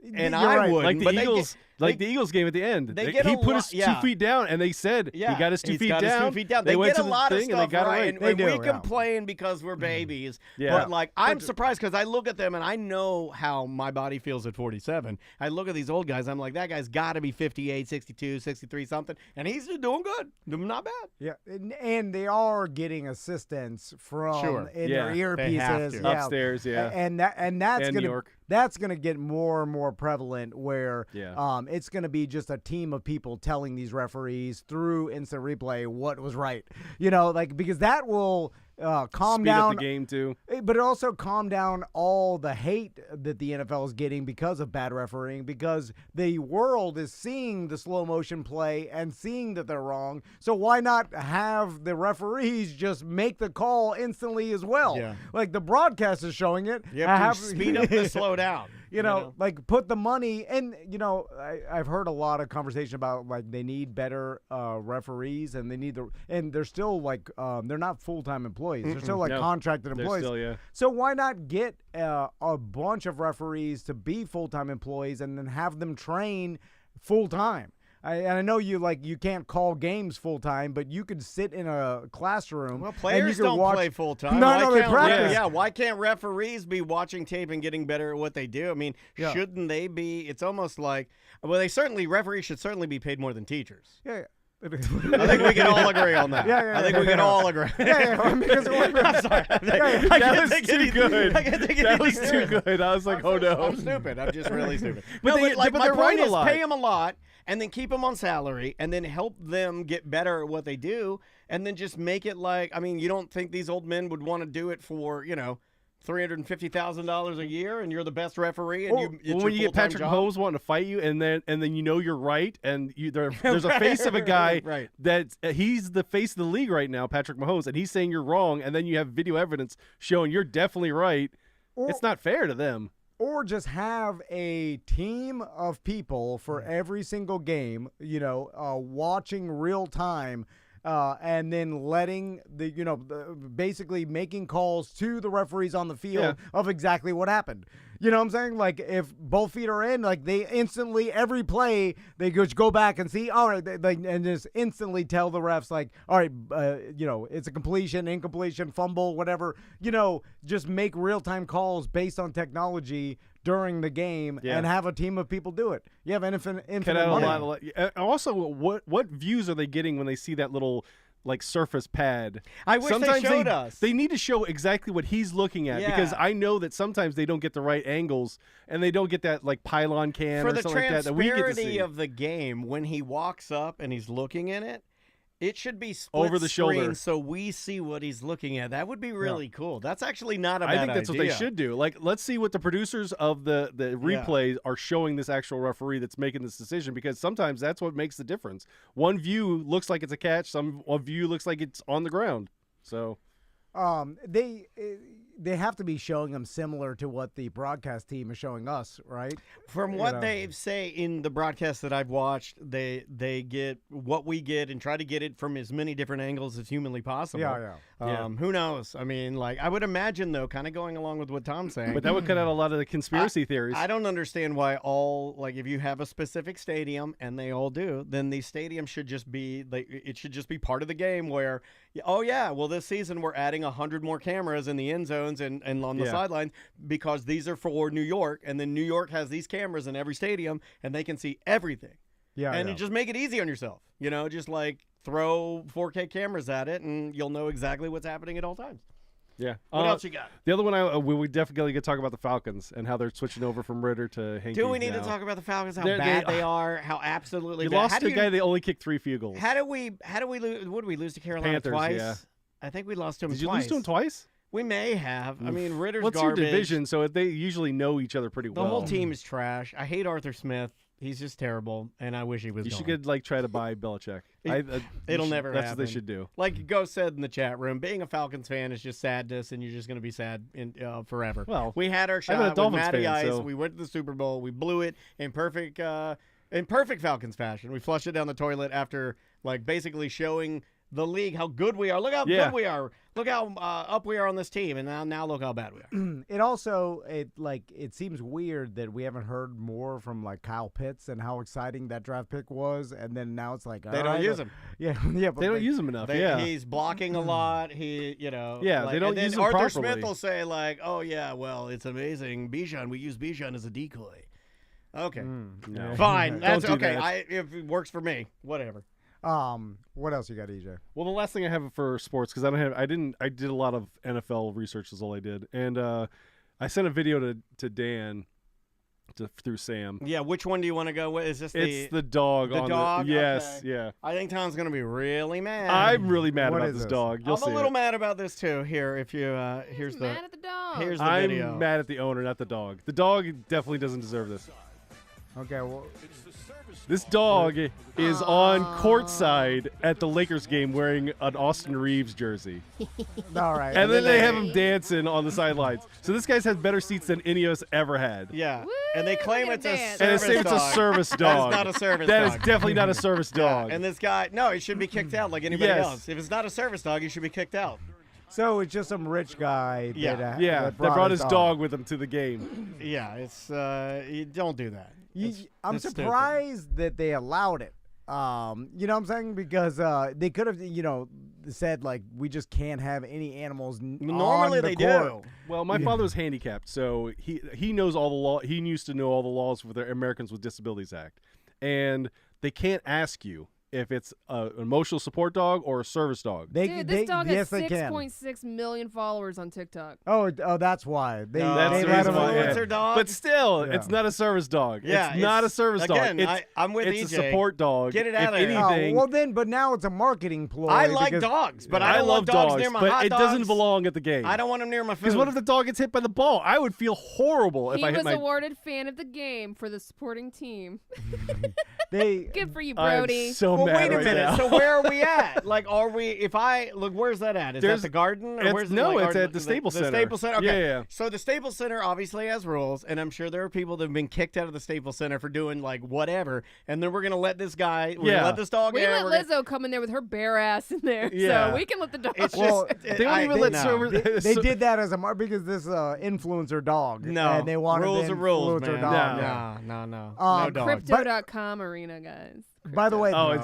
And You're right. wouldn't. Like the Eagles. The Eagles game at the end. He put his 2 feet down, and they said he got his 2 feet down. His 2 feet down. They went get to a lot the of thing, stuff and they got right. it right. And we complain because we're babies. Yeah. But, I'm surprised because I look at them, and I know how my body feels at 47. I look at these old guys. I'm like, that guy's got to be 58, 62, 63 something, and he's doing good. Not bad. Yeah, and they are getting assistance from in their earpieces upstairs. Yeah, and that's New gonna York. That's gonna get more and more prevalent where it's gonna be just a team of people telling these referees through instant replay what was right. Because that will calm Speed down up the game too. But it also calm down all the hate that the NFL is getting because of bad refereeing, because the world is seeing the slow motion play and seeing that they're wrong. So why not have the referees just make the call instantly as well? Yeah. Like the broadcast is showing it. You have to speed up the slow down. Like put the money and I've heard a lot of conversation about they need better referees and and they're still they're not full-time employees. They're still contracted employees. Still, So why not get a bunch of referees to be full-time employees and then have them train full-time? I know you can't call games full time, but you could sit in a classroom. Well, players and you don't play full time. No, they practice. Yeah, why can't referees be watching tape and getting better at what they do? I mean, shouldn't they be? It's almost like referees should certainly be paid more than teachers. Yeah. I think we can all agree on that. I think we can all agree. I'm sorry. That was too good. That was too good. I was like, oh no. I'm stupid. I'm just really stupid. But my they're point right is a lot. pay them a lot and then keep them on salary and then help them get better at what they do and then just make it you don't think these old men would want to do it for, $350,000 a year, and you're the best referee, and when you get Patrick Mahomes wanting to fight you, and then you're right, and there's a face of a guy that he's the face of the league right now, Patrick Mahomes, and he's saying you're wrong, and then you have video evidence showing you're definitely right. It's not fair to them. Or just have a team of people for every single game, watching real time. And then letting basically making calls to the referees on the field of exactly what happened. You know what I'm saying? Like if both feet are in, they instantly every play they just go back and see. All right, and just instantly tell the refs all right, it's a completion, incompletion, fumble, whatever. Just make real time calls based on technology during the game and have a team of people do it. You have infinite money. Also, what views are they getting when they see that little surface pad? I wish sometimes they showed us. They need to show exactly what he's looking at because I know that sometimes they don't get the right angles and they don't get that pylon cam or something like that we get to see. For the transparency of the game, when he walks up and he's looking in it, it should be split over the shoulder so we see what he's looking at. That would be really cool. That's actually not a bad idea. I think that's what they should do. Let's see what the producers of the replays are showing this actual referee that's making this decision, because sometimes that's what makes the difference. One view looks like it's a catch. One view looks like it's on the ground. So they have to be showing them similar to what the broadcast team is showing us, right? From what they say in the broadcast that I've watched, they get what we get and try to get it from as many different angles as humanly possible. Yeah. Who knows? I mean, like, I would imagine, though, kind of going along with what Tom's saying. But that would cut out a lot of the conspiracy theories. I don't understand why if you have a specific stadium, and they all do, then the stadium should just be, it should just be part of the game where, this season we're adding 100 more cameras in the end zones and on the sideline because these are for New York, and then New York has these cameras in every stadium, and they can see everything. You just make it easy on yourself. Just like throw 4K cameras at it, and you'll know exactly what's happening at all times. Yeah. What else you got? The other one, we definitely could talk about the Falcons and how they're switching over from Ritter to Hankins. Do we need to talk about the Falcons? How bad they are? How absolutely you bad? lost to a guy. They only kicked 3 field goals. How do we lose? What did we lose to Carolina Panthers, twice? Yeah. I think we lost to him twice. Did you lose to him twice? We may have. I mean, Ritter's What's garbage. your division? So they usually know each other pretty well. The whole team is trash. I hate Arthur Smith. He's just terrible, and I wish he was You gone. should try to buy Belichick. It'll never happen. That's what they should do. Like Ghost said in the chat room, being a Falcons fan is just sadness, and you're just going to be sad forever. Well, we had our shot with Matty Ice. We went to the Super Bowl. We blew it in perfect Falcons fashion. We flushed it down the toilet after basically showing the league how good we are. Look how good we are. Look how up we are on this team, and now look how bad we are. It also it seems weird that we haven't heard more from Kyle Pitts and how exciting that draft pick was, and then now it's like they don't use him. Yeah, but they don't use him enough. He's blocking a lot. They don't use him Arthur properly. Smith will say oh yeah, well it's amazing. Bijan, we use Bijan as a decoy. Okay, no. Fine. That's okay. That. If it works for me, whatever. What else you got, EJ? Well, the last thing I have for sports, because I did a lot of NFL research is all I did, and I sent a video to Dan through Sam. Yeah, which one do you want to go with? Is this it's the dog? The dog? Yes, okay. yeah. I think Tom's gonna be really mad. I'm really mad about this dog. You'll I'm see a little mad about this too. Here, if you here's mad at the dog. Here's the I'm video. mad at the owner, not the dog. The dog definitely doesn't deserve this. Okay, well, this dog is on courtside at the Lakers game wearing an Austin Reeves jersey. All right. And then they have him dancing on the sidelines. So this guy's had better seats than any of us ever had. Yeah. Woo, and they claim it's a service and they say it's a service dog. That is not a service That dog. is definitely not a service dog. Yeah. And this guy, no, he should be kicked out like anybody else. If it's not a service dog, he should be kicked out. So it's just some rich guy that brought his dog with him to the game. Yeah, it's you don't do that. I'm surprised that they allowed it. You know what I'm saying? Because they could have, said we just can't have any animals. Normally on the they court. do. Well, my father was handicapped, so he knows all the law. He used to know all the laws for the Americans with Disabilities Act, and they can't ask you if it's an emotional support dog or a service dog. Dude, this dog has 6.6 million followers on TikTok. Oh, that's why. They that's let the reason him why. Dog? But still, it's not a service dog. Yeah, it's not a service again, dog. I'm with it's EJ. a support dog. Get it out if of there. anything, but now it's a marketing ploy. I like dogs, but I don't love dogs near my but hot it dogs. doesn't belong at the game. I don't want them near my food. Because what if the dog gets hit by the ball? I would feel horrible if I hit He my... was awarded fan of the game for the supporting team. Good for you, I'm Brodie. so mad wait a right minute. now. So where are we at? Are we? If I look, where's that at? Is that the Garden? Or where's it's at the Staples Center. The Staples Center. Okay. Yeah. So the Staples Center obviously has rules, and I'm sure there are people that have been kicked out of the Staples Center for doing whatever. And then we're gonna let this guy. We're gonna let this dog. We let Lizzo come in there with her bare ass in there, so we can let the dog. It's they don't even let servers. They did that as a because this influencer dog. No, and they wanted rules are rules, man. Dog. No. No dog. Crypto.com arena guys. By the way, it's not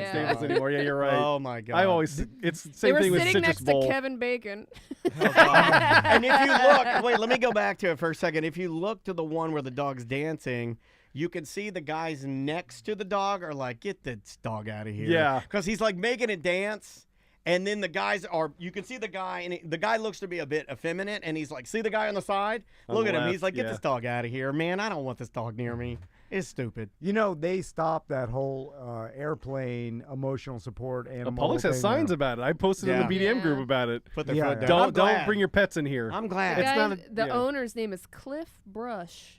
Staples anymore. Yeah, you're right. Oh my god. I always it's the They same were thing with sitting Citrus next Bowl. to Kevin Bacon. And if you look, wait, let me go back to it for a second. If you look to the one where the dog's dancing, you can see the guys next to the dog are like, get this dog out of here. Yeah. Because he's making it dance. And then the guys you can see the guy, and the guy looks to be a bit effeminate, and he's like, see the guy on the side? Look at him. He's like, get this dog out of here. Man, I don't want this dog near me. It's stupid. They stopped that whole airplane emotional support animal. Publix has signs about it. I posted in the BDM group about it. Put their foot down. Don't bring your pets in here. I'm glad. The owner's name is Cliff Brush.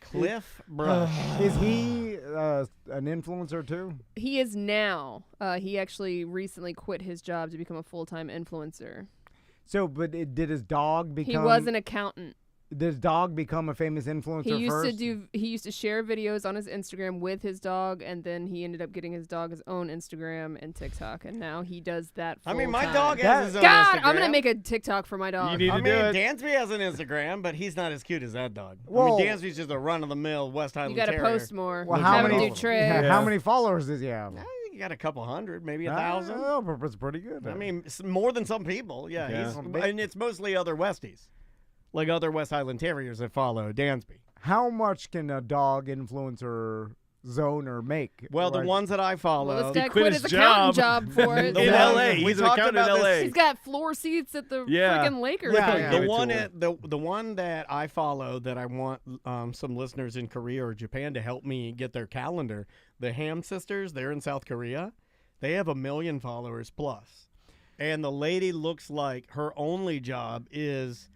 Cliff Brush. Is he an influencer too? He is now. He actually recently quit his job to become a full-time influencer. So, but did his dog become? He was an accountant. Did his dog become a famous influencer first? He used to share videos on his Instagram with his dog, and then he ended up getting his dog his own Instagram and TikTok, and now he does that. I mean, my full-time. dog has his own God, Instagram. I'm gonna make a TikTok for my dog. You need to do it. Dansby has an Instagram, but he's not as cute as that dog. Whoa. I mean, Dansby's just a run-of-the-mill West Highland You gotta Terrier. post more. Well, Have him do tricks. How many followers does he have? You got a couple hundred, maybe 1,000. Oh, that's pretty good. I mean, more than some people. Yeah. And it's mostly other Westies. Like other West Highland Terriers that follow Dansby. How much can a dog influencer zone or make? Well, the ones that I follow. Well, this guy quit his accounting job for it. In L.A. He's an accountant in L.A. He's got floor seats at the freaking Lakers. The one that I follow that I want some listeners in Korea or Japan to help me get their calendar, the Ham sisters, they're in South Korea. They have 1 million followers plus. And the lady looks like her only job is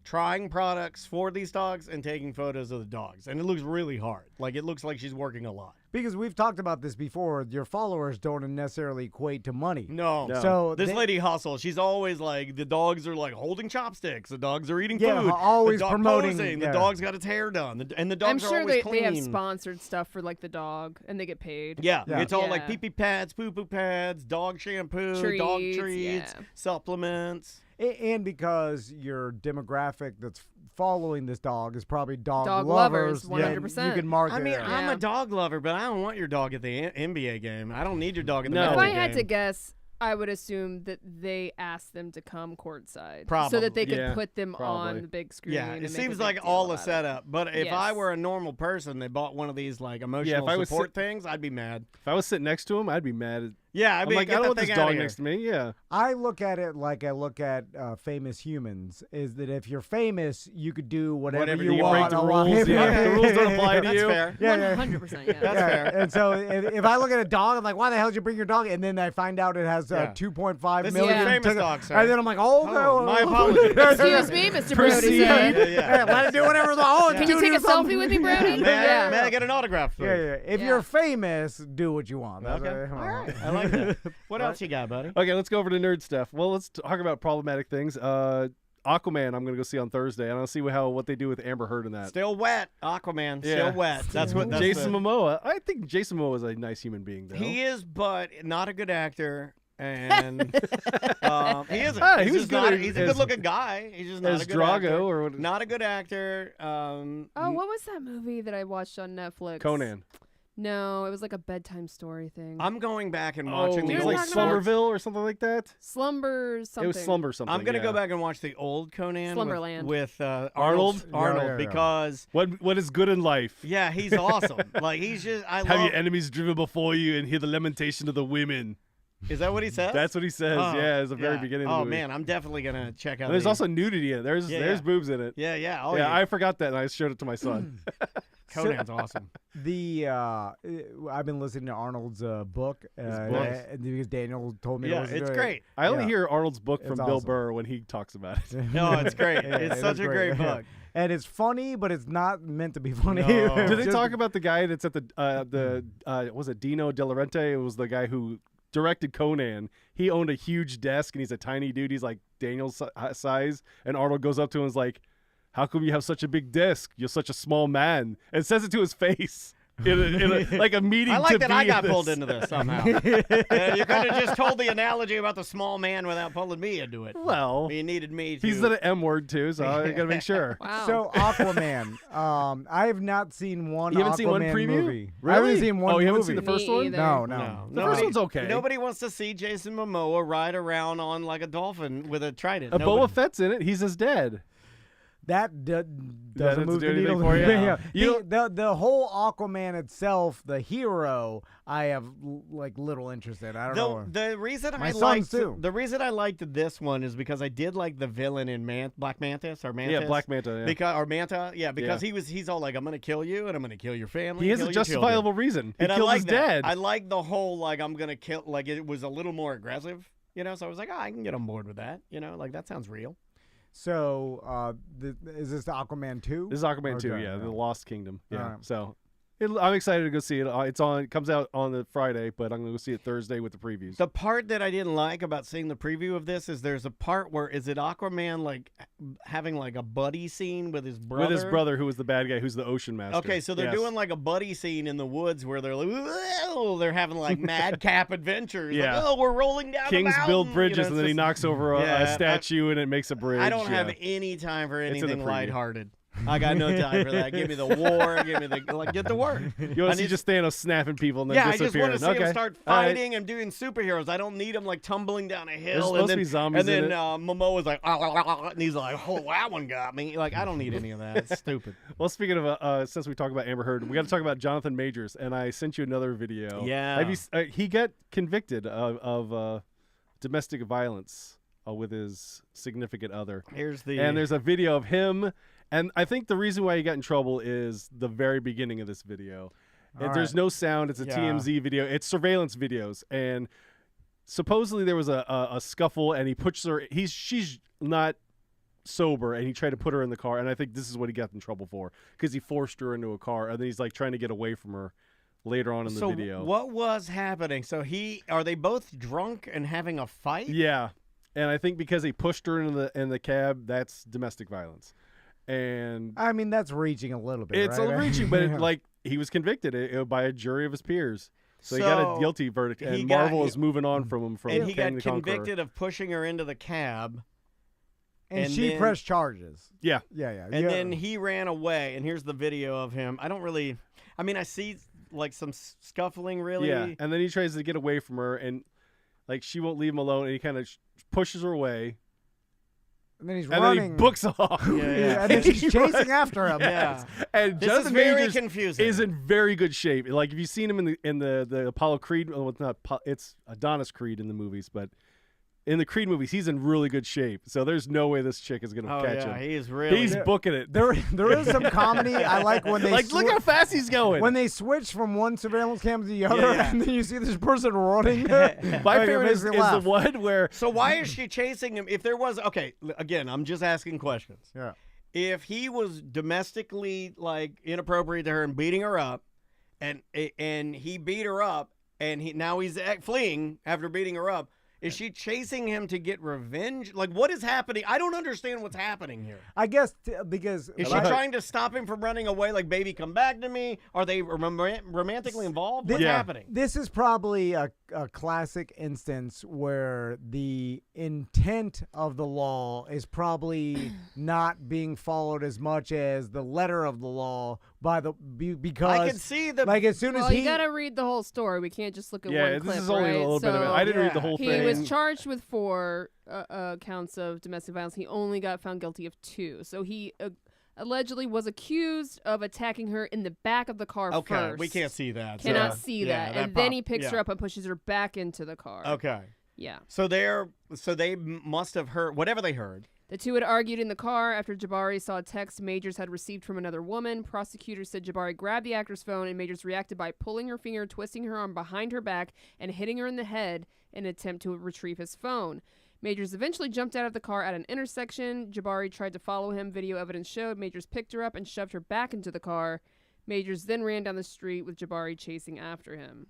trying products for these dogs and taking photos of the dogs. And it looks really hard. Like, it looks like she's working a lot. Because we've talked about this before, your followers don't necessarily equate to money. No. So this lady hustles. She's always like, the dogs are like holding chopsticks. The dogs are eating food. Always the dog promoting. Posing. The dog's got its hair done. And the dogs I'm are sure always clean. they have sponsored stuff for like the dog, and they get paid. Yeah. It's all like pee-pee pads, poo-poo pads, dog shampoo, dog treats, supplements. And because your demographic that's following this dog is probably dog lovers, lovers 100%. You can market I mean, it. I'm a dog lover, but I don't want your dog at the NBA game. I don't need your dog at the Magic If I game. had to guess, I would assume that they asked them to come courtside Probably. so that they could put them Probably. on the big screen. Yeah, and it make seems a like big deal all a about it. setup. But if Yes. I were a normal person, they bought one of these like emotional support things, I'd be mad. If I was sitting next to him, I'd be mad. Yeah, I'm like, I don't want this dog next to me. Yeah. I look at it like I look at famous humans. Is that if you're famous, you could do whatever you want. Break the rules. Yeah. The rules don't apply to That's you. fair. Yeah, 100%. Yeah. That's fair. And so if I look at a dog, I'm like, why the hell did you bring your dog? And then I find out it has 2.5 This million. is a famous tickets. dog, sir. And then I'm like, my apologies. Excuse me, Mr. Brodie. Yeah, let it do whatever the Can you take a selfie with me, Brodie? May I get an autograph? Yeah. If you're famous, do what you want. Okay. All right. I like that. What else you got, buddy? Okay, let's go over to nerd stuff. Well, let's talk about problematic things. Aquaman, I'm going to go see on Thursday, and I'll see what they do with Amber Heard in that. Still wet, Aquaman. Yeah. Still wet. That's what. Jason Momoa. I think Jason Momoa is a nice human being, though. He is, but not a good actor. And he isn't. He was good. He's a good-looking guy. He's just not as a good Drago actor. or what? Not a good actor. Oh, what was that movie that I watched on Netflix? Conan. No, it was like a bedtime story thing. I'm going back and watching it the was old like Slumberville or something like that. Slumber something. It was Slumber something. I'm gonna go back and watch the old Conan Slumberland. with Arnold. Arnold, because what is good in life? Yeah, he's awesome. Like he's just Have your enemies driven before you and hear the lamentation of the women. Is that what he says? That's what he says. Yeah, it's the very beginning of the movie. Man, I'm definitely gonna check out. And there's also nudity in it. There's boobs in it. Yeah. I forgot that and I showed it to my son. Conan's awesome. I've been listening to Arnold's book because Daniel told me. Yeah, it's great. I only hear Arnold's book from Bill awesome. Burr when he talks about it. No, it's great. It's such a great book. And it's funny, but it's not meant to be funny. No. Did they talk about the guy that's at was it Dino De Laurentiis? It was the guy who directed Conan. He owned a huge desk and he's a tiny dude. He's like Daniel's size. And Arnold goes up to him and is like, how come you have such a big desk? You're such a small man. And says it to his face. Like a meeting. I like to that be I got in pulled this. into this somehow. You could have just told the analogy about the small man without pulling me into it. Well, you needed me to. He's an M word too, so I gotta make sure. Wow. So Aquaman, I have not seen one. You haven't Aquaman seen one preview? movie. Really? I haven't seen one. Oh, you haven't movie. seen the first one? No. The first one's okay. Nobody wants to see Jason Momoa ride around on like a dolphin with a trident. Boba Fett's in it. He's his dad. That doesn't move the anything needle for you? The whole Aquaman itself, the hero, I have like little interest in. I don't know. The reason My I sons liked too. the reason I liked this one is because I did like the villain in Black Mantis or Mantis. Yeah, Black Manta. Yeah. Because he's all like, I'm gonna kill you and I'm gonna kill your family. He has kill a your justifiable children. reason. He And killed I like his that. dad. I like the whole like I'm gonna kill. Like it was a little more aggressive, So I was like, I can get on board with that. Like that sounds real. So, is this Aquaman 2? This is Aquaman 2, Okay, the Lost Kingdom. Yeah. All right. So, I'm excited to go see it. It comes out on the Friday, but I'm going to go see it Thursday with the previews. The part that I didn't like about seeing the preview of this is there's a part where is it Aquaman like having like a buddy scene with his brother? With his brother, who was the bad guy, who's the ocean master. Okay, so they're doing like a buddy scene in the woods where they're like, whoa, they're having like madcap adventures. Yeah. Like, oh, we're rolling down Kings the mountain. build bridges, and then he knocks over a statue, and it makes a bridge. I don't have any time for anything lighthearted. I got no time for that. Give me the war. Give me the get to work. You want to see just Thanos snapping people and then I just disappearing. want to see him start fighting and doing superheroes. I don't need him like tumbling down a hill There's supposed to be zombies and then in it. Momoa's like, and he's like, oh, that one got me. Like, I don't need any of that. It's stupid. Well, speaking of, since we talk about Amber Heard, we got to talk about Jonathan Majors, and I sent you another video. Yeah. He got convicted of domestic violence with his significant other. And there's a video of him. And I think the reason why he got in trouble is the very beginning of this video. There's no sound. It's a TMZ video. It's surveillance videos. And supposedly there was a scuffle, and he pushed her. She's not sober, and he tried to put her in the car. And I think this is what he got in trouble for, because he forced her into a car, and then he's like trying to get away from her later on in the video. What was happening? So are they both drunk and having a fight? Yeah. And I think because he pushed her in the cab, that's domestic violence. And I mean, that's reaching a little bit. It's right? reaching, but he was convicted by a jury of his peers, so he got a guilty verdict. And Marvel is moving on from him. And he got convicted of pushing her into the cab, and she pressed charges. Yeah. And then he ran away. And here's the video of him. I see like some scuffling, really. Yeah. And then he tries to get away from her, and like she won't leave him alone, and he kind of pushes her away. And then he's running. Then he books off. And then she's chasing after him. Yeah. And this Jonathan is very Majors confusing. is in very good shape. Like, if you've seen him in the Apollo Creed, well, it's Adonis Creed in the movies, but in the Creed movies, he's in really good shape. So there's no way this chick is going to catch him. He's booking it. There is some comedy. I like when they look how fast he's going. When they switch from one surveillance cam to the other, and then you see this person running. My favorite is the one where. So why is she chasing him? If there was again, I'm just asking questions. Yeah. If he was domestically like inappropriate to her and beating her up, and he beat her up, and now he's fleeing after beating her up. Is she chasing him to get revenge? Like, what is happening? I don't understand what's happening here. I guess because... Is she trying to stop him from running away, like, baby, come back to me? Are they romantically involved? What's happening? This is probably a classic instance where the intent of the law is probably not being followed as much as the letter of the law because I can see the as soon as you gotta read the whole story. We can't just look at one clip. Yeah, this is only a little bit of it. I didn't read the whole thing. He was charged with 4 counts of domestic violence. He only got found guilty of 2. So he allegedly was accused of attacking her in the back of the car first. Okay, we can't see that. Cannot see that. And then he picks her up and pushes her back into the car. Okay. Yeah. So they must have heard whatever they heard. The two had argued in the car after Jabari saw a text Majors had received from another woman. Prosecutors said Jabari grabbed the actor's phone, and Majors reacted by pulling her finger, twisting her arm behind her back, and hitting her in the head in an attempt to retrieve his phone. Majors eventually jumped out of the car at an intersection. Jabari tried to follow him. Video evidence showed Majors picked her up and shoved her back into the car. Majors then ran down the street with Jabari chasing after him.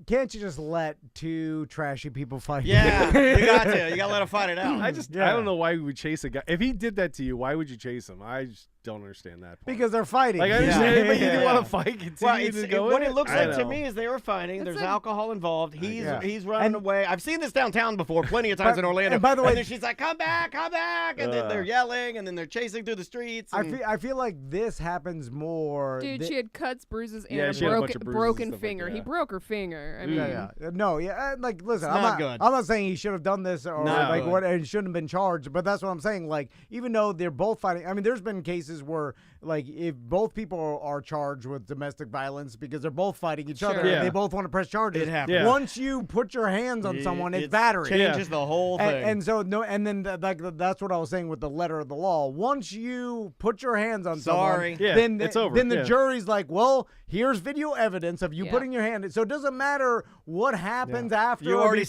Can't you just let 2 trashy people fight? Yeah, you got to. You got to let them fight it out. I don't know why we would chase a guy. If he did that to you, why would you chase him? I just don't understand that part. Because they're fighting. Like, I understand it, but you didn't want to fight. What it looks like to me is they were fighting. There's alcohol involved. He's running away. I've seen this downtown before plenty of times in Orlando. And by the way, then she's like, come back. And then they're yelling, and then they're chasing through the streets. I feel like this happens more. Dude, she had cuts, bruises, and a broken finger. He broke her finger. I mean, no, like, listen, I'm not saying he should have done this or and shouldn't have been charged, but that's what I'm saying. Like, even though they're both fighting, I mean, there's been cases where, like, if both people are charged with domestic violence because they're both fighting each other and they both want to press charges, it happens. Once you put your hands on someone, it's battery. Changes the whole thing. And so that's what I was saying with the letter of the law. Once you put your hands on someone, then it's over. Then the jury's like, well, here's video evidence of you putting your hand. So it doesn't matter what happens after. You already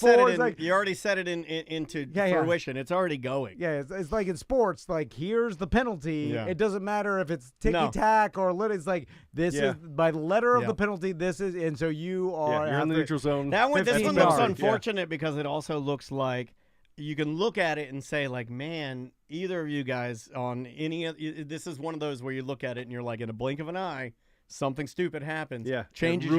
you already set it into fruition. It's already going. Yeah, it's like in sports. Like, here's the penalty. Yeah. It doesn't matter if it's it's ticky tack or it's like this is by the letter of the penalty. This is, and so you are you're in the neutral zone. This one looks unfortunate because it also looks like you can look at it and say, like, man, either of you guys on any – this is one of those where you look at it and you're like, in a blink of an eye, something stupid happens. Yeah. Changes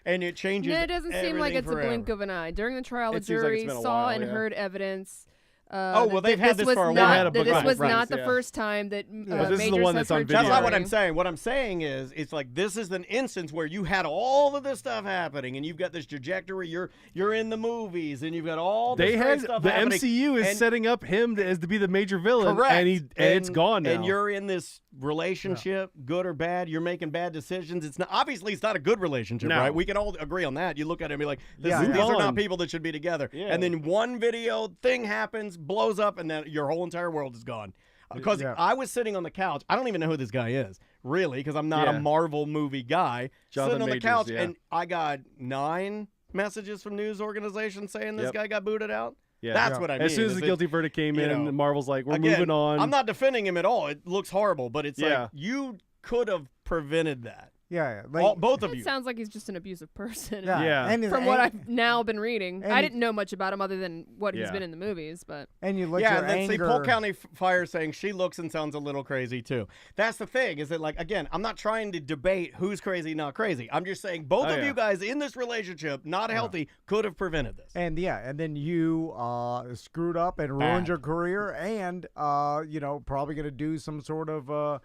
and it changes No, it doesn't seem like it's forever. a blink of an eye. During the trial, the It seems like jury it's been a saw while, and yeah. heard evidence. They've had this for a while. This was not the first time that this is the Majors one has that's on heard video. That's not what jarring. I'm saying. What I'm saying is, it's like this is an instance where you had all of this stuff happening, and you've got this trajectory. You're in the movies, and you've got all this great stuff the happening. MCU is setting up him to be the major villain, Correct. and it's gone now. And you're in this relationship, good or bad. You're making bad decisions. It's not obviously it's not a good relationship, right? We can all agree on that. You look at it and be like, these are not people that should be together. Yeah. And then one video thing happens, blows up, and then your whole entire world is gone. Because I was sitting on the couch. I don't even know who this guy is, really, because I'm not a Marvel movie guy. Jonathan sitting on the Majors, couch, and I got 9 messages from news organizations saying this guy got booted out. Yeah. That's what I mean. As soon as the guilty verdict came in, Marvel's like, we're again, moving on. I'm not defending him at all. It looks horrible, but it's like you could have prevented that. Yeah, like, both of It you. sounds like he's just an abusive person. And From what I've now been reading, and I didn't know much about him other than what he's been in the movies. But you look yeah, your and then see anger. Polk County Fire saying she looks and sounds a little crazy too. That's the thing. Is that like again? I'm not trying to debate who's crazy, not crazy. I'm just saying both of you guys in this relationship, not healthy, could have prevented this. And then you screwed up and ruined your career, and probably gonna do some sort of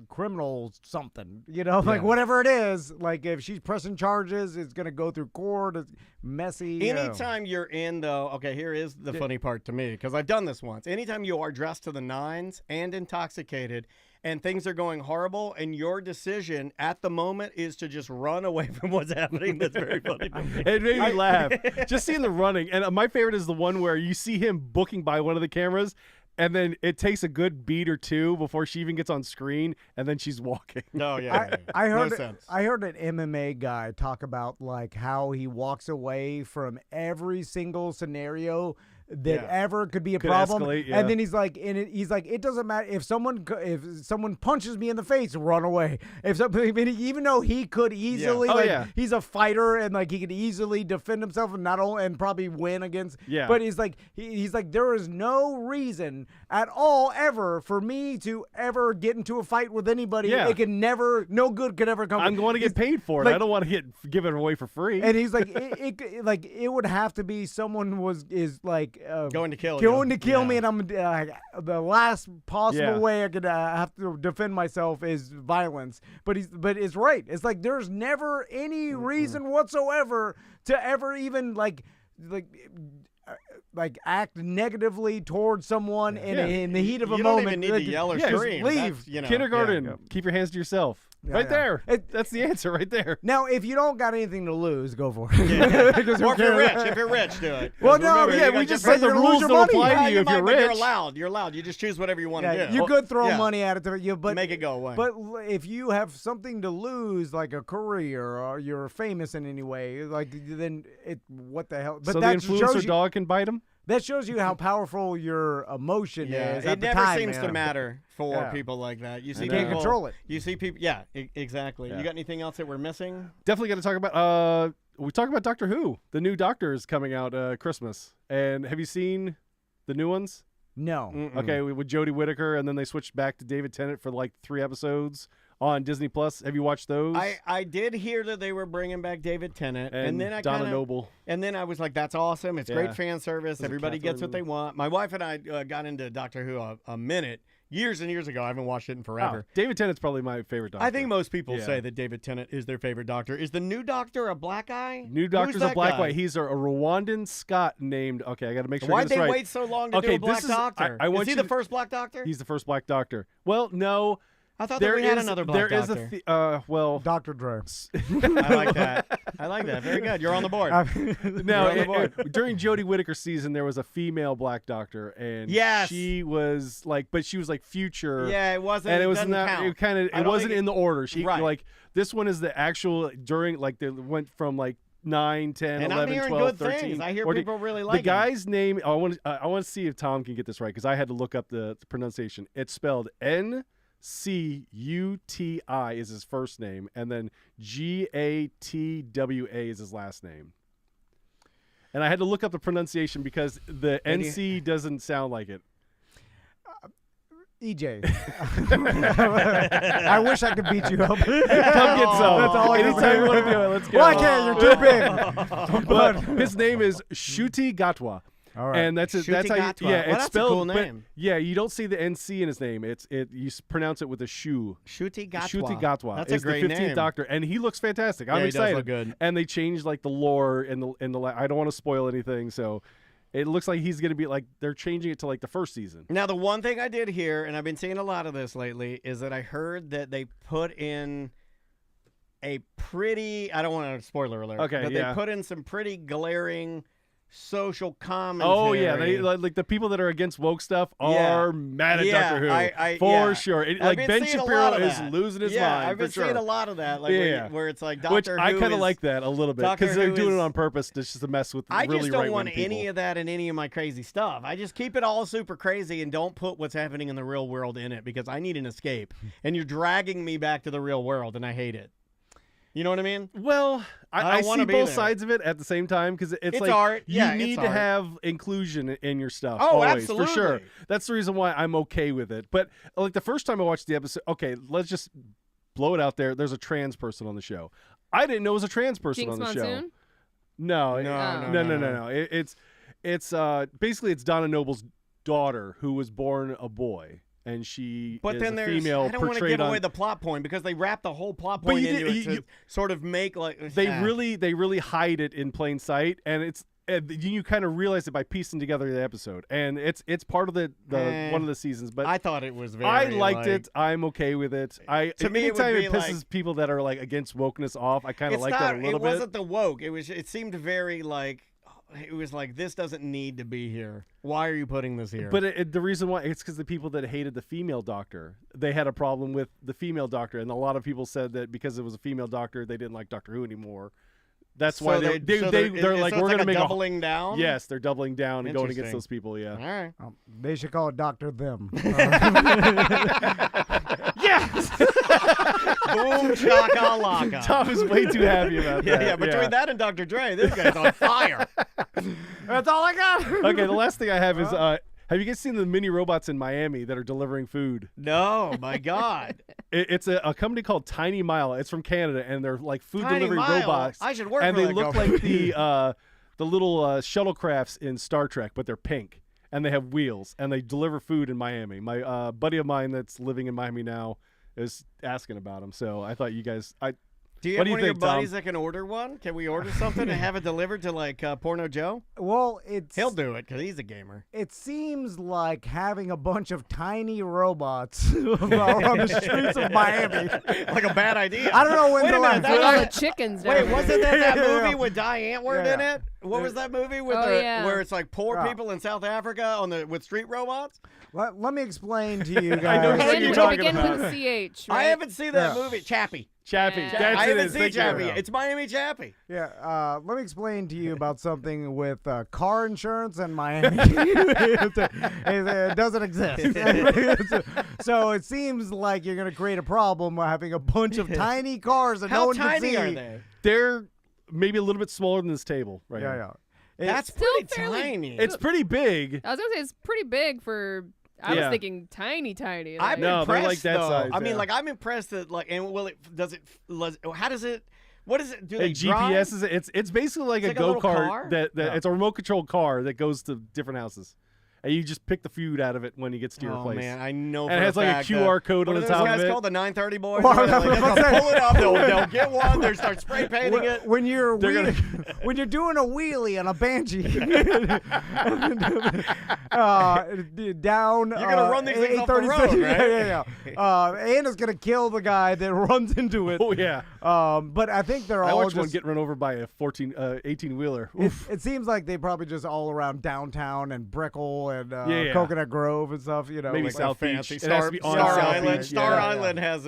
criminal something, like whatever it is. Like if she's pressing charges, it's gonna go through court. It's messy. Anytime you're in, though, okay, here is the funny part to me, because I've done this once. Anytime you are dressed to the nines and intoxicated and things are going horrible and your decision at the moment is to just run away from what's happening, that's very funny to me. It made me laugh. Just seeing the running. And my favorite is the one where you see him booking by one of the cameras, and then it takes a good beat or two before she even gets on screen, and then she's walking. No, yeah. I heard no sense. I heard an MMA guy talk about like how he walks away from every single scenario that ever could be a problem, escalate, and then he's like, it doesn't matter if someone punches me in the face, run away. Even though he could easily, he's a fighter and like he could easily defend himself and probably win against. Yeah. But he's like there is no reason at all ever for me to ever get into a fight with anybody. Yeah. It can never, no good could ever come. I'm going to get paid for it. Like, I don't want to give it away for free. and he's like, it would have to be someone is like. Going to kill me, and I'm the last possible way I could have to defend myself is violence. But it's right. It's like there's never any reason whatsoever to ever even like act negatively towards someone in the heat of a moment. You don't even need to yell or scream. Just leave. Kindergarten. Keep your hands to yourself. There. That's the answer right there. Now, if you don't got anything to lose, go for it. Or if you're rich, do it. Well, no, remember, we just said the rules don't apply to you if you're rich. You're allowed. You just choose whatever you want to do. You could throw money at it, but make it go away. But if you have something to lose, like a career, or you're famous in any way, like then what the hell? But so that the influencer dog can bite him? That shows you how powerful your emotion is. It at the never time, seems to matter for people like that. You see, you can't control it. You see people. Yeah, exactly. You got anything else that we're missing? Definitely got to talk about. We talk about Doctor Who. The new Doctor is coming out Christmas. And have you seen the new ones? No. Okay, with Jodie Whittaker, and then they switched back to David Tennant for like 3 episodes on Disney Plus. Have you watched those? I did hear that they were bringing back David Tennant, and then Donna Noble. And then I was like, "That's awesome! It's great fan service. Everybody gets what they want." My wife and I got into Doctor Who a minute years and years ago. I haven't watched it in forever. David Tennant's probably my favorite Doctor. I think most people say that David Tennant is their favorite Doctor. Is the new Doctor a black guy? New Doctor's a black guy. He's a Rwandan Scot named. Okay, I got to make sure. Why'd they right. wait so long to do a black Doctor? Is he the first black Doctor? He's the first black Doctor. Well, no. I thought that we had another black doctor. Dr. Dre. I like that. I like that. Very good. You're on the board. During Jodie Whittaker's season, there was a female black doctor, and she was but she was like future. Yeah, it wasn't. And it was not. Count. It kind of. It wasn't in the order. She like this one is the actual during they went from 9, 10, and 11, I'm hearing 12, good 13. Things. I hear people really like the guy's name. I want to see if Tom can get this right because I had to look up the pronunciation. It's spelled Cuti is his first name, and then Gatwa is his last name. And I had to look up the pronunciation because the NC doesn't sound like it. EJ. I wish I could beat you up. Come get some. That's all I can Anytime say. you want to do it, let's go. Well, I can't. You're too big. But his name is Shuti Gatwa. All right. And that's how you, Well, it's that's spelled. a cool name. You don't see the NC in his name. You pronounce it with a shu. Shuti Gatwa. Shuti Gatwa That's is a great the 15th name. Doctor, and he looks fantastic. I'm Yeah, he excited. does look good. And they changed like the lore in the I don't want to spoil anything, so it looks like he's going to be like they're changing it to like the first season. Now, the one thing I did hear, and I've been seeing a lot of this lately, is that I heard that they put in a pretty, I don't want to spoiler alert, Okay, but yeah. they put in some pretty glaring social commentary. Oh yeah, they like the people that are against woke stuff are mad at Doctor Who for sure. I've Like been Ben seeing a Shapiro lot of is that. losing his mind. I've been for sure. seeing a lot of that, like where it's like Doctor Which Who I kind of is- like that a little bit Doctor because they're Who doing is- it on purpose just to mess with I really just don't right-wing want people. any of that in any of my crazy stuff. I just keep it all super crazy and don't put what's happening in the real world in it because I need an escape. And you're dragging me back to the real world, and I hate it. You know what I mean? Well, I wanna see be both there. sides of it at the same time because it's like art. you Yeah, need it's to art. have inclusion in your stuff. Oh, always, absolutely. for sure. That's the reason why I'm okay with it. But like the first time I watched the episode, okay, let's just blow it out there. There's a trans person on the show. I didn't know it was a trans person Jinx on the show. Monsoon? No, No. It's basically it's Donna Noble's daughter who was born a boy. And she But is then a there's, female I don't want to portrayed give away on. the plot point because they wrap the whole plot But point you into did- it to you- sort of make like They really hide it in plain sight, and you kind of realize it by piecing together the episode, and it's part of the one of the seasons. But I thought it was very. I liked like, it. I'm okay with it. To me, it would anytime be it pisses like- people that are like against wokeness off, I kind of It's like not. that a little it bit. wasn't the woke. It seemed very like. It was like this doesn't need to be here. Why are you putting this here? But the reason why it's because the people that hated the female doctor, they had a problem with the female doctor, and a lot of people said that because it was a female doctor, they didn't like Doctor Who anymore. That's why they're like we're going to make doubling down. Yes, they're doubling down and going against Interesting. those people. Yeah. All right. They should call it Dr. Them. Yes. Boom shakalaka. Tom is way too happy about that. Yeah. Between that and Dr. Dre, this guy's on fire. That's all I got. Okay, the last thing I have is have you guys seen the mini robots in Miami that are delivering food? No, my God. It's a company called Tiny Mile. It's from Canada, and they're like food Tiny delivery Mile? robots. I should work and for they that look company. like the little shuttlecrafts in Star Trek, but they're pink, and they have wheels, and they deliver food in Miami. My buddy of mine that's living in Miami now is asking about them, so I thought you guys. Do you What have do one you of your think, Tom? buddies that can order one? Can we order something and have it delivered to like Porno Joe? Well, He'll do it because he's a gamer. It seems like having a bunch of tiny robots on the streets of Miami. Like a bad idea. I don't know when Wait the a minute, last. Like all the chickens. down Wait, there. wasn't that Yeah. movie with Die Antwoord Yeah. in it? What was that movie with Oh, the yeah. where it's like poor Yeah. people in South Africa with street robots? Let me explain to you guys. I know It what you're begins talking about. with CH, right? I haven't seen that Yeah. movie. Chappie. Chappie. Yeah. That's I it haven't is. seen Thank you. Chappie. It's Miami Chappie. Yeah, let me explain to you about something with car insurance in Miami. It doesn't exist. So it seems like you're going to create a problem by having a bunch of tiny cars that no How one can tiny see. are they? They're maybe a little bit smaller than this table right Yeah, now. yeah. That's still pretty fairly- tiny. It's pretty big. I was gonna say it's pretty big for. I was Yeah. thinking tiny. I'm Like, No, they're impressed like that though. size, I mean, yeah. like I'm impressed that like, and will it? Does it? How does it? What is it? Do they And GPS drive? is it's basically like It's a like a little go-kart car? that Yeah. it's a remote control car that goes to different houses. And you just pick the food out of it when he gets to your Oh place. man, I know. And it for has like a fact QR that- code on what the are those top guys of it. called? The 930 boys. Well, Where they're like, I was they'll gonna say- pull it up. They'll get one. They start spray painting it. When you're They're when you're doing a wheelie on a Banshee down, You're gonna run these things off the 836 road, right? Yeah. Anna's gonna kill the guy that runs into it. Oh yeah. But I think they're I all watched one just. get run over by a 18-wheeler. It seems like they probably just all around downtown and Brickell and Yeah. Coconut Grove and stuff. You know, Maybe like South Fancy Beach. It has Star, to be on Star South Island. Beach. Star Yeah. Island has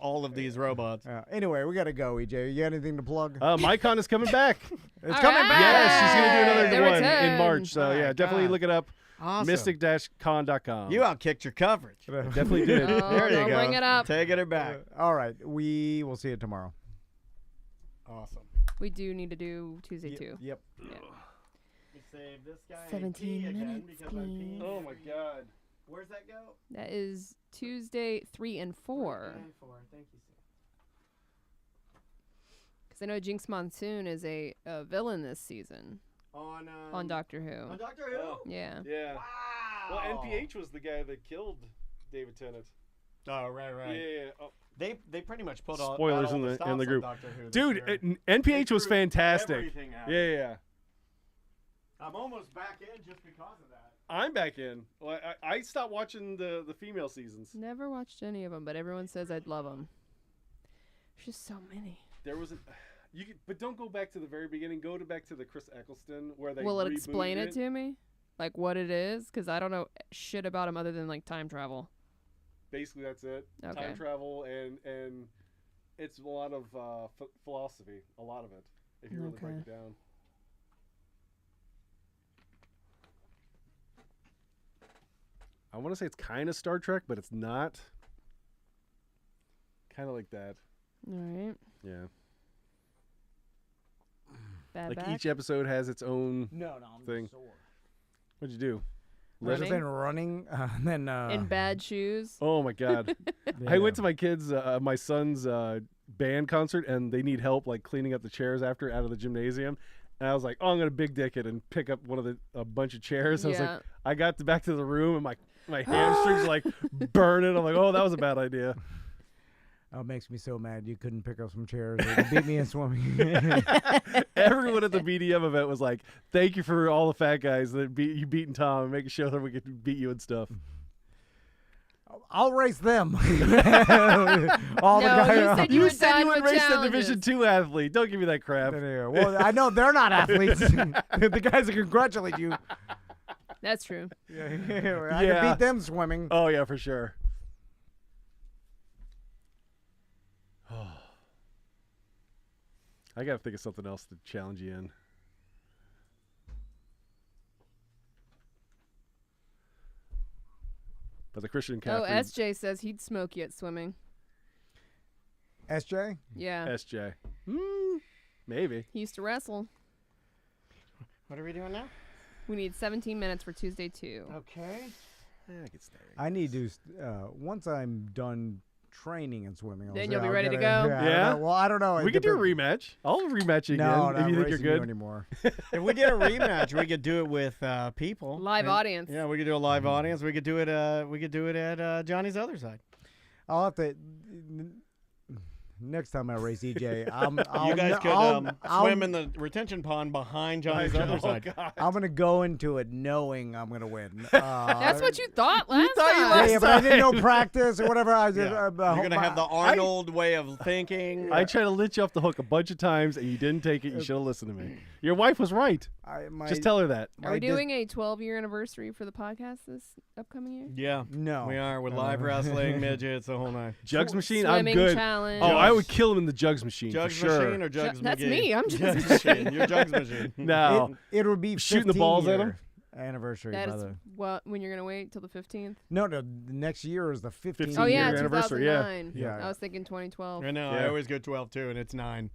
all of these robots. Anyway, we gotta go, EJ. You got anything to plug? MyCon is coming back. It's All coming right. back. Yes, she's gonna do The another one in return. March. So My yeah, definitely God. look it up. Awesome. mystic-con.com. You outkicked your coverage. I definitely did. There you go. Bring it up. Taking it back. All right. We will see you tomorrow. Awesome. We do need to do Tuesday too. Yep. Yeah. Save this guy 17 minutes, please. Oh my God. Where's that go? That is Tuesday 3 and 4. Thank you, sir. Because I know Jinx Monsoon is a villain this season On Doctor Who. On Doctor Who? Oh. Yeah. Yeah. Wow. Well, NPH was the guy that killed David Tennant. Oh, right. Yeah. Oh. They pretty much put all Spoilers all in the the stops on group. Doctor Who this Dude, year. NPH was fantastic. Everything out. Yeah. I'm almost back in just because of that. I'm back in. Well, I stopped watching the female seasons. Never watched any of them, but everyone says I'd love them. There's just so many. There was but don't go back to the very beginning. Go back to the Chris Eccleston where they Will it rebooted explain it to me? Like what it is? Because I don't know shit about him other than like time travel. Basically, that's it. Okay. Time travel and it's a lot of philosophy. A lot of it, if you really break it down. I want to say it's kind of Star Trek, but it's not. Kind of like that. All right. Yeah. Bad like back? each episode has its own I'm thing. sore. What'd you do? I've just been running, and then in bad shoes. Oh my God! I went to my kids, my son's band concert, and they need help like cleaning up the chairs out of the gymnasium. And I was like, "Oh, I'm gonna big dick it and pick up a bunch of chairs." I was like, I got back to the room, and my hamstrings like burning. I'm like, "Oh, that was a bad idea." Oh, it makes me so mad you couldn't pick up some chairs. They beat me in swimming. Everyone at the BDM event was like, "Thank you for all the fat guys that you beating Tom and making sure that we could beat you and stuff." I'll race them. You said you would race the Division II athlete. Don't give me that crap. Well, I know they're not athletes. The guys that congratulate you. That's true. I can beat them swimming. Oh yeah, for sure. I gotta think of something else to challenge you in. But the Christian Catholic. Oh, SJ says he'd smoke you at swimming. SJ? Yeah. SJ. Maybe. He used to wrestle. What are we doing now? We need 17 minutes for Tuesday 2. Okay. I can stay. I need to, once I'm done training and swimming. Then you'll be ready to go? Yeah. Well, I don't know. We could do a rematch. I'll rematch you again if you think you're good. Anymore. If we did a rematch, we could do it with people. Live audience. Yeah, we could do a live audience. We could do it. We could do it at Johnny's other side. I'll have to. Next time I race EJ, you guys could swim in the retention pond behind Johnny's other side. God. I'm gonna go into it knowing I'm gonna win. That's what you thought last time. Yeah, but I didn't know practice or whatever. I just, You're gonna have the Arnold way of thinking. I tried to let you off the hook a bunch of times, and you didn't take it. You should have listened to me. Your wife was right. Just tell her that. Are we doing a 12-year anniversary for the podcast this upcoming year? Yeah. No. We are with live wrestling, midgets, the whole nine. Jugs machine, Swimming I'm good. challenge. Oh, I would kill him in the Jugs machine. Jugs for sure. machine or Jugs McGee? That's me. I'm Jugs machine. You're Jugs machine. No. It would be shooting the balls at him. Anniversary. That is when you're gonna wait till the 15th. No, the next year is the 15th. Oh yeah, year anniversary. 2009. Yeah. I was thinking 2012. I know. I always go 12 too, and it's 9.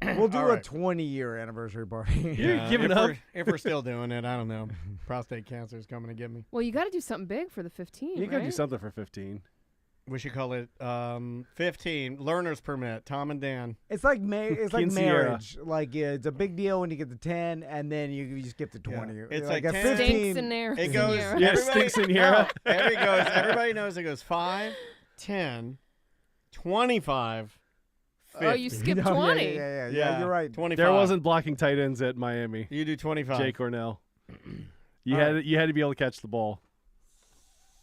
We'll do a 20-year anniversary party. You're giving up. If we're still doing it, I don't know. Prostate cancer is coming to get me. Well, you got to do something big for the 15. You got to do something for 15. We should call it 15 learner's permit. Tom and Dan. It's like marriage. Like it's a big deal when you get to 10, and then you skip to 20. Yeah. It's like a 10. 15. It goes. Yeah, stinks in here. Everybody knows it goes 5, 10, 25. 50. Oh, you skipped 20. Yeah, you're right. 25. There wasn't blocking tight ends at Miami. You do 25. Jay Cornell. You had to be able to catch the ball.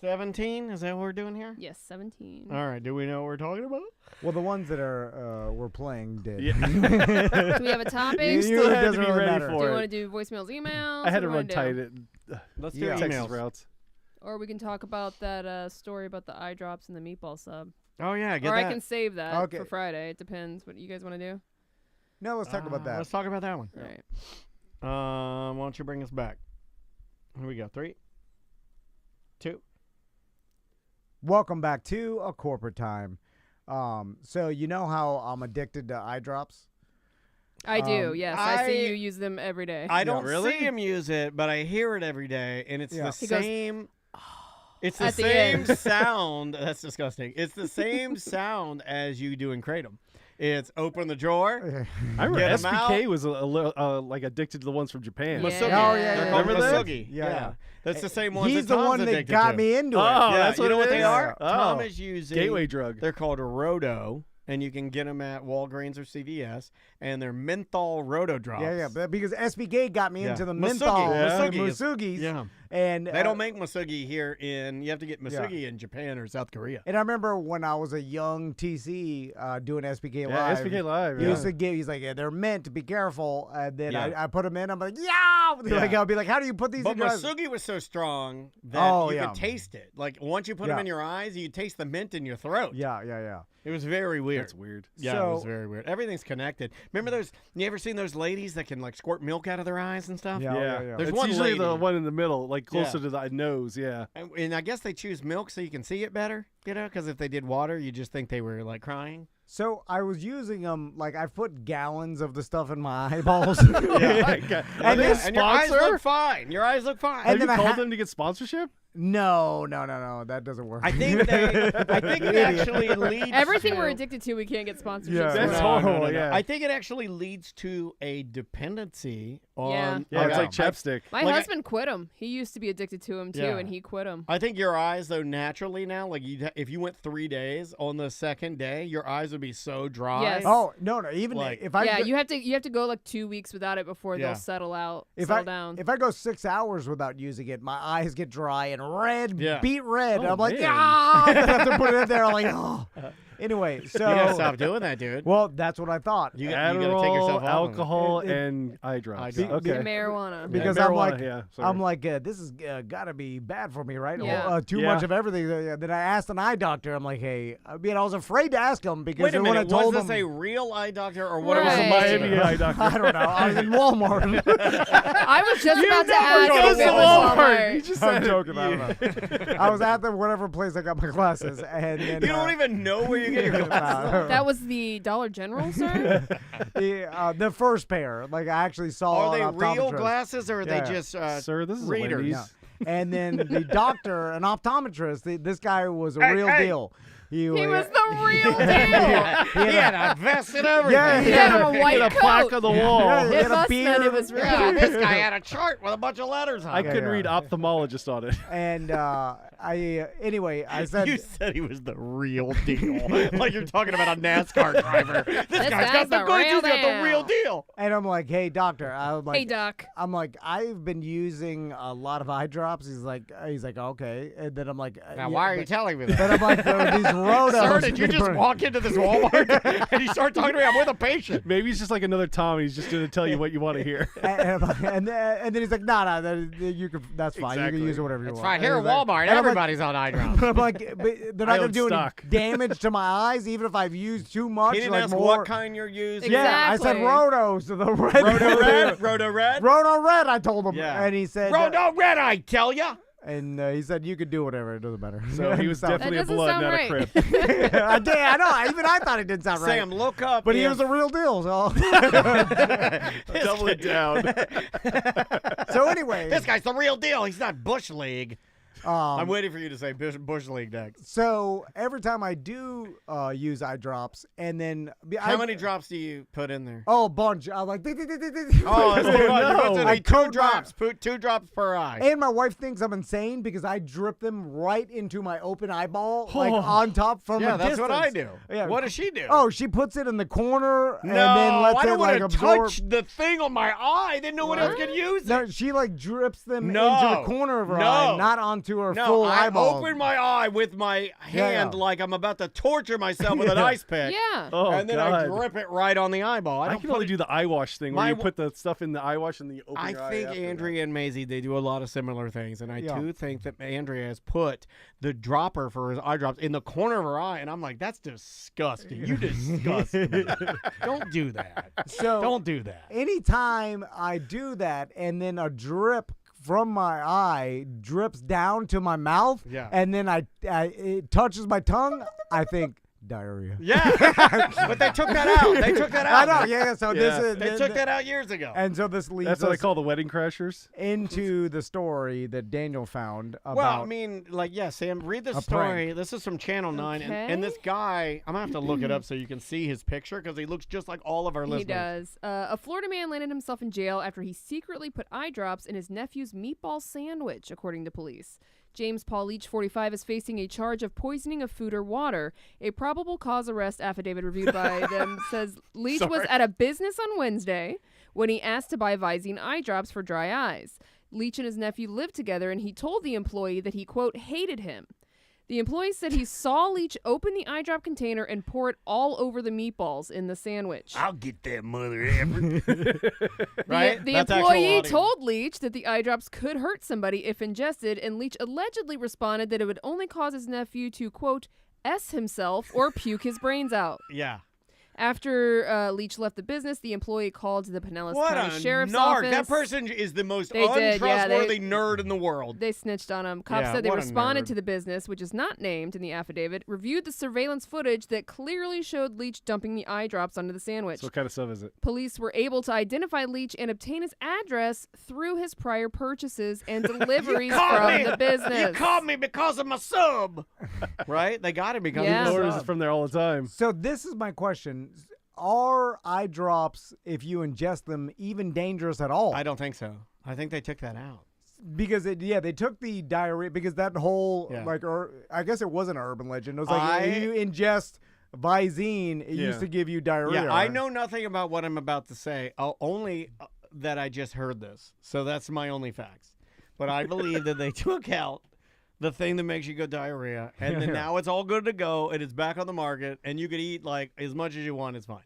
17? Is that what we're doing here? Yes, 17. All right. Do we know what we're talking about? Well, the ones that are we're playing did. Yeah. Do we have a topic? You still had to be really ready matter. Do for you it. want to do voicemails, emails? I had to What run do you wanna tight do? at Let's do Texas emails. routes. Or we can talk about that story about the eye drops and the meatball sub. Oh, yeah. Get or that. I can save that Okay. for Friday. It depends what you guys want to do. No, let's talk about that. Let's talk about that one. All right. Why don't you bring us back? Here we go. 3, 2. Welcome back to A Corporate Time. So you know how I'm addicted to eye drops? I do, yes. I see you use them every day. I don't see him use it, but I hear it every day, and it's the same. It's the same sound. That's disgusting. It's the same sound as you do in Kratom. It's open the drawer. I remember SBK was a little like addicted to the ones from Japan. Masugi. Oh, yeah. They're called Remember that? Masugi. Yeah. That's the same ones He's that the Tom's one that addicted got to. me into it. Oh, Yeah, that's you what know it what they is? are? Oh. Tom is using Gateway drug. They're called a Rodo, and you can get them at Walgreens or CVS, and they're menthol Rodo drops. Yeah, because SBK got me into the Masugi. menthol Masugi is- Masugis. Yeah. And They don't make Masugi here you have to get Masugi in Japan or South Korea. And I remember when I was a young TC doing SBK Yeah, Live. SBK Live, He yeah. used to give, he's like, yeah, they're meant to be careful. And then Yeah. I put them in. I'm like, yeah. Like, I'll be like, how do you put these But in your eyes? Masugi was so strong that you yeah. could taste it. Like, once you put them Yeah. in your eyes, you taste the mint in your throat. Yeah. It was very weird. That's weird. Yeah, it was very weird. Everything's connected. Remember those? You ever seen those ladies that can like squirt milk out of their eyes and stuff? Yeah. There's it's one usually lady. the one in the middle, like closer Yeah. to the nose. Yeah. And I guess they choose milk so you can see it better, because if they did water, you just think they were like crying. So I was using them, like I put gallons of the stuff in my eyeballs. And your eyes look fine. Your eyes look fine. Have you called them to get sponsorship? No, that doesn't work. I think it actually leads Everything to, we're addicted to, we can't get sponsorships Yeah. for. That's No, horrible. Yeah. I think it actually leads to a dependency on. Yeah, it's like chapstick. My husband quit him. He used to be addicted to him too, Yeah. and he quit him. I think your eyes, though, naturally now, like if you went 3 days, on the second day, your eyes would be so dry. Yes. Oh no, even Like- if I you have to go like 2 weeks without it before they'll settle down. If I go 6 hours without using it, my eyes get dry and red, Yeah. beet red. Oh, I'm like, man. yeah. I have to put it in there. I'm like, oh. Anyway, so You gotta stop doing that, dude. well, that's what I thought. You gotta take Adderall, yourself off of it. alcohol, and eye drops. Eye drops. Okay. And marijuana. Because Yeah, I'm marijuana, like, yeah, sorry. I'm like, this is gotta be bad for me, right? Yeah. Too Yeah. much of everything. Then I asked an eye doctor. I'm like, hey, I was afraid to ask him because Wait a when I minute, told was this him, a real eye doctor or what? Right. Was It was a Miami eye doctor. I don't know. I was in Walmart. I was just about to ask goes if it to was Walmart. Walmart. You just I'm said it. joking. I don't know. I was at the whatever place I got my glasses, and then You don't even know where you get your glasses. That was the Dollar General, sir? the first pair. Like I actually saw. Are they an real optometrist. glasses or are Yeah. they just Sir, this is a readers? ladies. Yeah. And then the doctor, an optometrist, this guy was a Hey, real hey. deal. He was the real deal. He had a vest and everything. Yeah, He had a white a plaque coat. on the wall. Yeah, he It had a must meant beard. it was real. Yeah, this guy had a chart with a bunch of letters on I it. couldn't yeah. read ophthalmologist on it. And anyway, I said, You said he was the real deal. Like you're talking about a NASCAR driver. This guy's got the goods. He's got the real deal. and I'm like, hey doctor, I'm like, Hey, Doc. I'm like, I've been using a lot of eye drops. He's like, okay. And then I'm like, Now, yeah, why are you but- telling me But that? I'm like, these rotos. Sir, did you just walk into this Walmart and you start talking to me? I'm with a patient. Maybe he's just like another Tom. He's just going to tell you what you want to hear. and then he's like, no, you can. That's fine. You Exactly. can use it whatever you It's want. fine. And Here at he's like- Walmart, and I'm like- everybody's on eye drops. But I'm like, but they're I not own gonna do stock. any damage to my eyes, even if I've used too much. He didn't like ask more. what kind you're using. Yeah, I said Exactly. Roto, so the red. Roto Red? Roto Red? Roto Red. I told him, Yeah. and he said, Roto Red, I tell ya. and he said you could do whatever. It doesn't matter. So he was So- definitely a doesn't blood, sound not right. a crib. I did. I know. Even I thought it didn't sound right. Sam, look up. But he if- was a real deal. So, Double it down. so anyway, This guy's the real deal. He's not Bush League. I'm um, waiting for you to say Bush League next. so every time I do use eye drops, and then How many drops do you put in there? Oh, a bunch. I'm like, Oh, that's Oh, too much. You're no. supposed to I be 2 code my- drops. Put 2 drops per eye. And my wife thinks I'm insane because I drip them right into my open eyeball, like Oh. on top from Yeah, a that's distance. what I do. Yeah. What does she do? Oh, she puts it in the corner no, and then lets I don't it like want to absorb. touch the thing on my eye. Then no one else can use it. No, she like drips them No. into the corner of her No. eye, not onto her No, full I eyeball. open my eye with my hand Yeah. like I'm about to torture myself with an ice pick. Yeah. Oh, and then God. I drip it right on the eyeball. I don't can put only it- do the eye wash thing where My you wa- put the stuff in the eye wash and then you open I your eye think after Andrea and Maisie, they do a lot of similar things. And I Yeah. too think that Andrea has put the dropper for his eye drops in the corner of her eye. And I'm like, that's disgusting. You disgust me. Don't do that. So Don't do that. anytime I do that and then a drip from my eye drips down to my mouth, and then it touches my tongue, I think diarrhea. Yeah, but they took that out. They took that out. I know. Yeah. So they took that out years ago. And so this leads. That's what I call the wedding crashers. Into the story that Daniel found about. Well, I mean, Sam, read the story. Prank. This is from Channel 9, and this guy, I'm gonna have to look it up so you can see his picture because he looks just like all of our listeners. He does. A Florida man landed himself in jail after he secretly put eye drops in his nephew's meatball sandwich, according to police. James Paul Leach, 45, is facing a charge of poisoning of food or water. A probable cause arrest affidavit reviewed by them says Leach was at a business on Wednesday when he asked to buy Visine eye drops for dry eyes. Leach and his nephew lived together, and he told the employee that he, quote, hated him. The employee said he saw Leach open the eye drop container and pour it all over the meatballs in the sandwich. I'll get that mother ever. Right? The employee told Leach that the eye drops could hurt somebody if ingested, and Leach allegedly responded that it would only cause his nephew to, quote, S himself or puke his brains out. Yeah. After Leach left the business, the employee called to the Pinellas County Sheriff's Office. That person is the most untrustworthy nerd in the world. They snitched on him. Cops said they responded to the business, which is not named in the affidavit, reviewed the surveillance footage that clearly showed Leach dumping the eye drops onto the sandwich. So what kind of stuff is it? Police were able to identify Leach and obtain his address through his prior purchases and deliveries from the business. You called me because of my sub. Right? They got him because of he orders from there all the time. So this is my question. Are eye drops, if you ingest them, even dangerous at all? I don't think so. I think they took that out. Because they took the diarrhea, because that whole, I guess it wasn't an urban legend. It was like, if you ingest Visine, it used to give you diarrhea. Yeah, I know nothing about what I'm about to say, only that I just heard this. So that's my only facts. But I believe that they took out the thing that makes you go diarrhea, and then now it's all good to go, and it's back on the market, and you could eat like as much as you want. It's fine.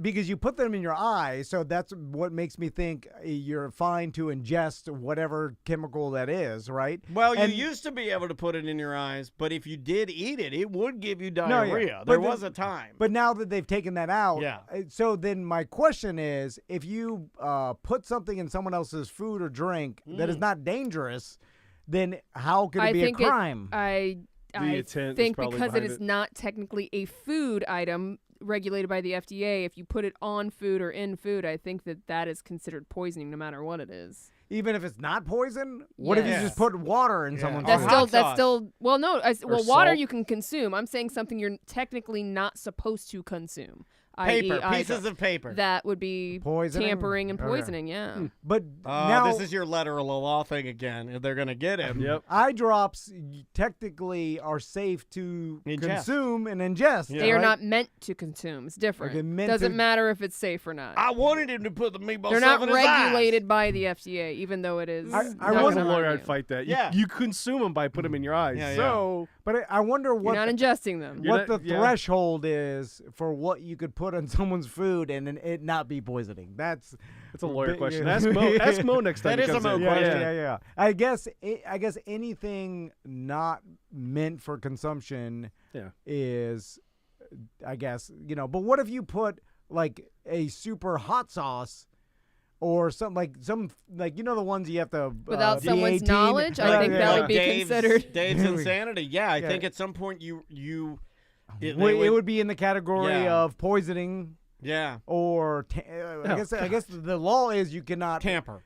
Because you put them in your eye, so that's what makes me think you're fine to ingest whatever chemical that is, right? Well, you used to be able to put it in your eyes, but if you did eat it, it would give you diarrhea. There was a time. But now that they've taken that out, so then my question is, if you put something in someone else's food or drink that is not dangerous, then how could it be a crime? I think because it is not technically a food item regulated by the FDA, if you put it on food or in food, I think that is considered poisoning no matter what it is. Even if it's not poison? What if you just put water in someone's food? That's still well, no. Water you can consume. I'm saying something you're technically not supposed to consume. Pieces of paper. That would be poisoning? Tampering and poisoning, yeah. But now this is your letter of the law thing again. They're going to get him. Yep. Eye drops technically are safe to consume and ingest. Yeah. They are not meant to consume. It's different. Doesn't matter if it's safe or not. I wanted him to put the meatball. They're not regulated by the FDA, even though it is. I was a lawyer. I'd fight that. Yeah. You consume them by putting them in your eyes. Yeah, but I wonder what you're not ingesting them. What the threshold is for what you could put on someone's food and it not be poisoning. That's a lawyer question. Ask Mo next time. That is a Mo question. Yeah. I guess anything not meant for consumption is, I guess, But what if you put like a super hot sauce? Or the ones you have to without someone's knowledge. I think that would be considered Dave's insanity. Yeah, I think at some point it would be in the category of poisoning. Yeah. Or I guess the law is you cannot tamper.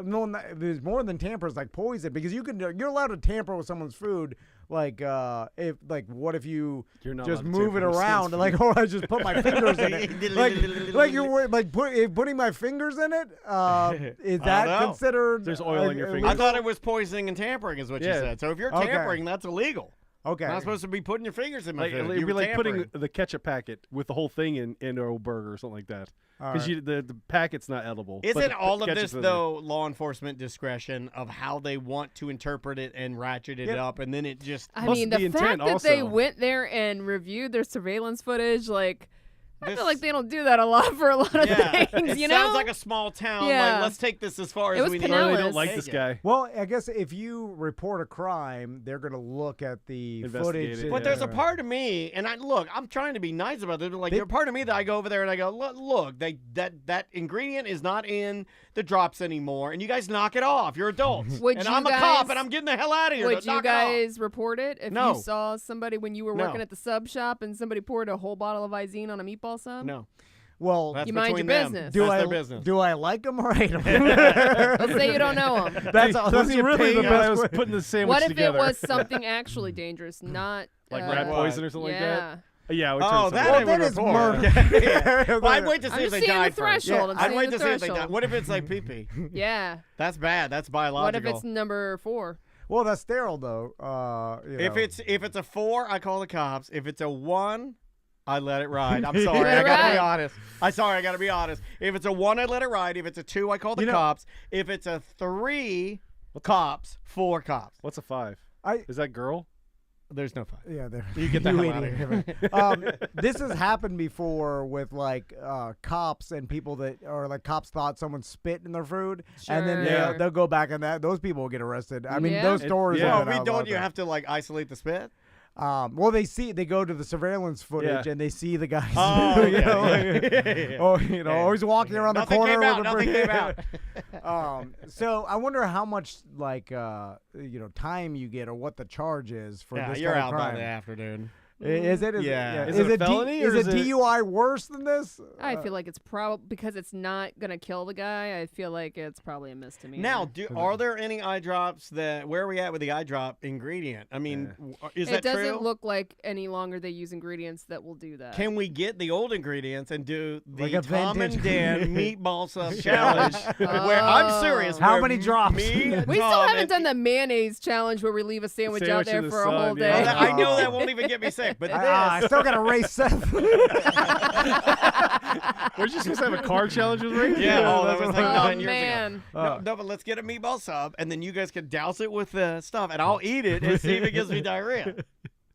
No, there's more than tamper. It's like poison because you're allowed to tamper with someone's food. What if you just move it around or I just put my fingers in it putting my fingers in it is that considered? There's oil in your fingers. I thought it was poisoning and tampering is what you said. So if you're tampering, that's illegal. Okay. You're not supposed to be putting your fingers in my food. It'd be like putting the ketchup packet with the whole thing in a burger or something like that. Because the packet's not edible. Isn't all of this, though, law enforcement discretion of how they want to interpret it and ratchet it up, and then it just... I mean, the fact that they went there and reviewed their surveillance footage, I feel like they don't do that a lot for a lot of things, it you know? sounds like a small town. Yeah. Like, let's take this as far It as was we need. Pinellas. Or they don't like this guy. Well, I guess if you report a crime, they're going to look at the Investigate footage. it, But there's a part of me, and I'm trying to be nice about it. Like, there's a part of me that I go over there and I go, look, that ingredient is not in the drops anymore, and you guys knock it off. You're adults. And I'm a cop, and I'm getting the hell out of here. Would you guys report it if No. you saw somebody when you were working at the sub shop and somebody poured a whole bottle of Visine on a meatball sub? No. Well, That's you mind your between them. business. do That's I their business. do I like them or hate them? Let's say you don't know them. That's Wasn't really the paying us best way. putting the sandwich What if together. it was something actually dangerous, not like rat poison or something like that? Yeah, oh, that well, I would then it's report. murder. Well, I'd wait to see I'm if just they seeing died the threshold. first. I'm I'd seeing wait the to see if they died. threshold. What if it's like pee-pee? Yeah. That's bad. That's What biological. if it's number 4? Well, that's sterile though. If it's a 4, I call the cops. If it's a 1, I let it ride. I'm sorry, Let I it gotta be ride. honest. I gotta be honest. If it's a 1, I let it ride. If it's a 2, I call the cops. If it's a 3, cops. 4 cops. What's a 5? Is that girl? There's no 5. Yeah, there. You get the hell out of here. This has happened before with like cops and people that or like cops thought someone spit in their food, and then Sure. they'll go back and those people will get arrested. I mean, Yeah. those stories. have been out don't about you that. have to like isolate the spit? Well, they go to the surveillance footage and they see the guys. Oh, you know, yeah. or always walking around Nothing the corner. came out. with a Nothing brick. came out. So I wonder how much like time you get or what the charge is for this you're kind out of by crime. the afternoon. Is it? Yeah. Is it a felony or is is it it- DUI worse than this? I feel like it's probably because it's not gonna kill the guy. I feel like it's probably a misdemeanor. Now, are there any eye drops that? Where are we at with the eye drop ingredient? I mean, is that it doesn't true? look like any longer they use ingredients that will do that. Can we get the old ingredients and do the Like a Tom and vintage- Dan meatball sub challenge? Where I'm serious. How where many drops? Me and We still Tom haven't and- done the mayonnaise challenge where we leave a sandwich out Sandwich in there the for a sun, whole yeah. day. Well, I know that won't even get me sick, but I this. still got to race Seth. Weren't you supposed to have a car challenge with Ray? Yeah, that was like 9 years man. ago. No, but let's get a meatball sub, and then you guys can douse it with the stuff, and I'll eat it and see if it gives me diarrhea.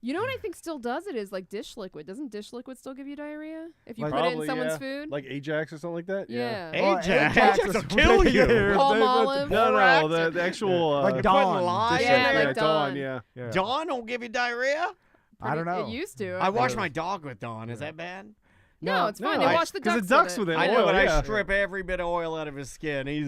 You know what I think still does it is like dish liquid. Doesn't dish liquid still give you diarrhea if you Like- put it in Probably, someone's yeah. food? Like Ajax or something like that? Yeah. Well, Ajax will kill you. Palm olive. No, the actual... Like You're Dawn. putting lye dish in Yeah, there? like Dawn, Dawn. yeah. Dawn don't give you diarrhea? I don't know. It used to. I wash my dog with Dawn. Is that bad? No, it's fine. no, They wash the Because ducks the ducks with with it. it. I know, oil, but yeah. I strip every bit of oil out of his skin. He's,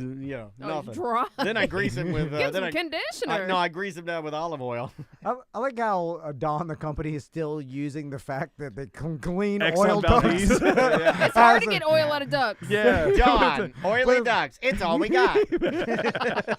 nothing. Dry. Then I grease him with. Get then some conditioner. I grease him down with olive oil. I like how Dawn, the company, is still using the fact that they can clean Exxon oil ducks. Valdez. It's hard to get oil out of ducks. Yeah. Dawn, oily ducks. It's all we got. It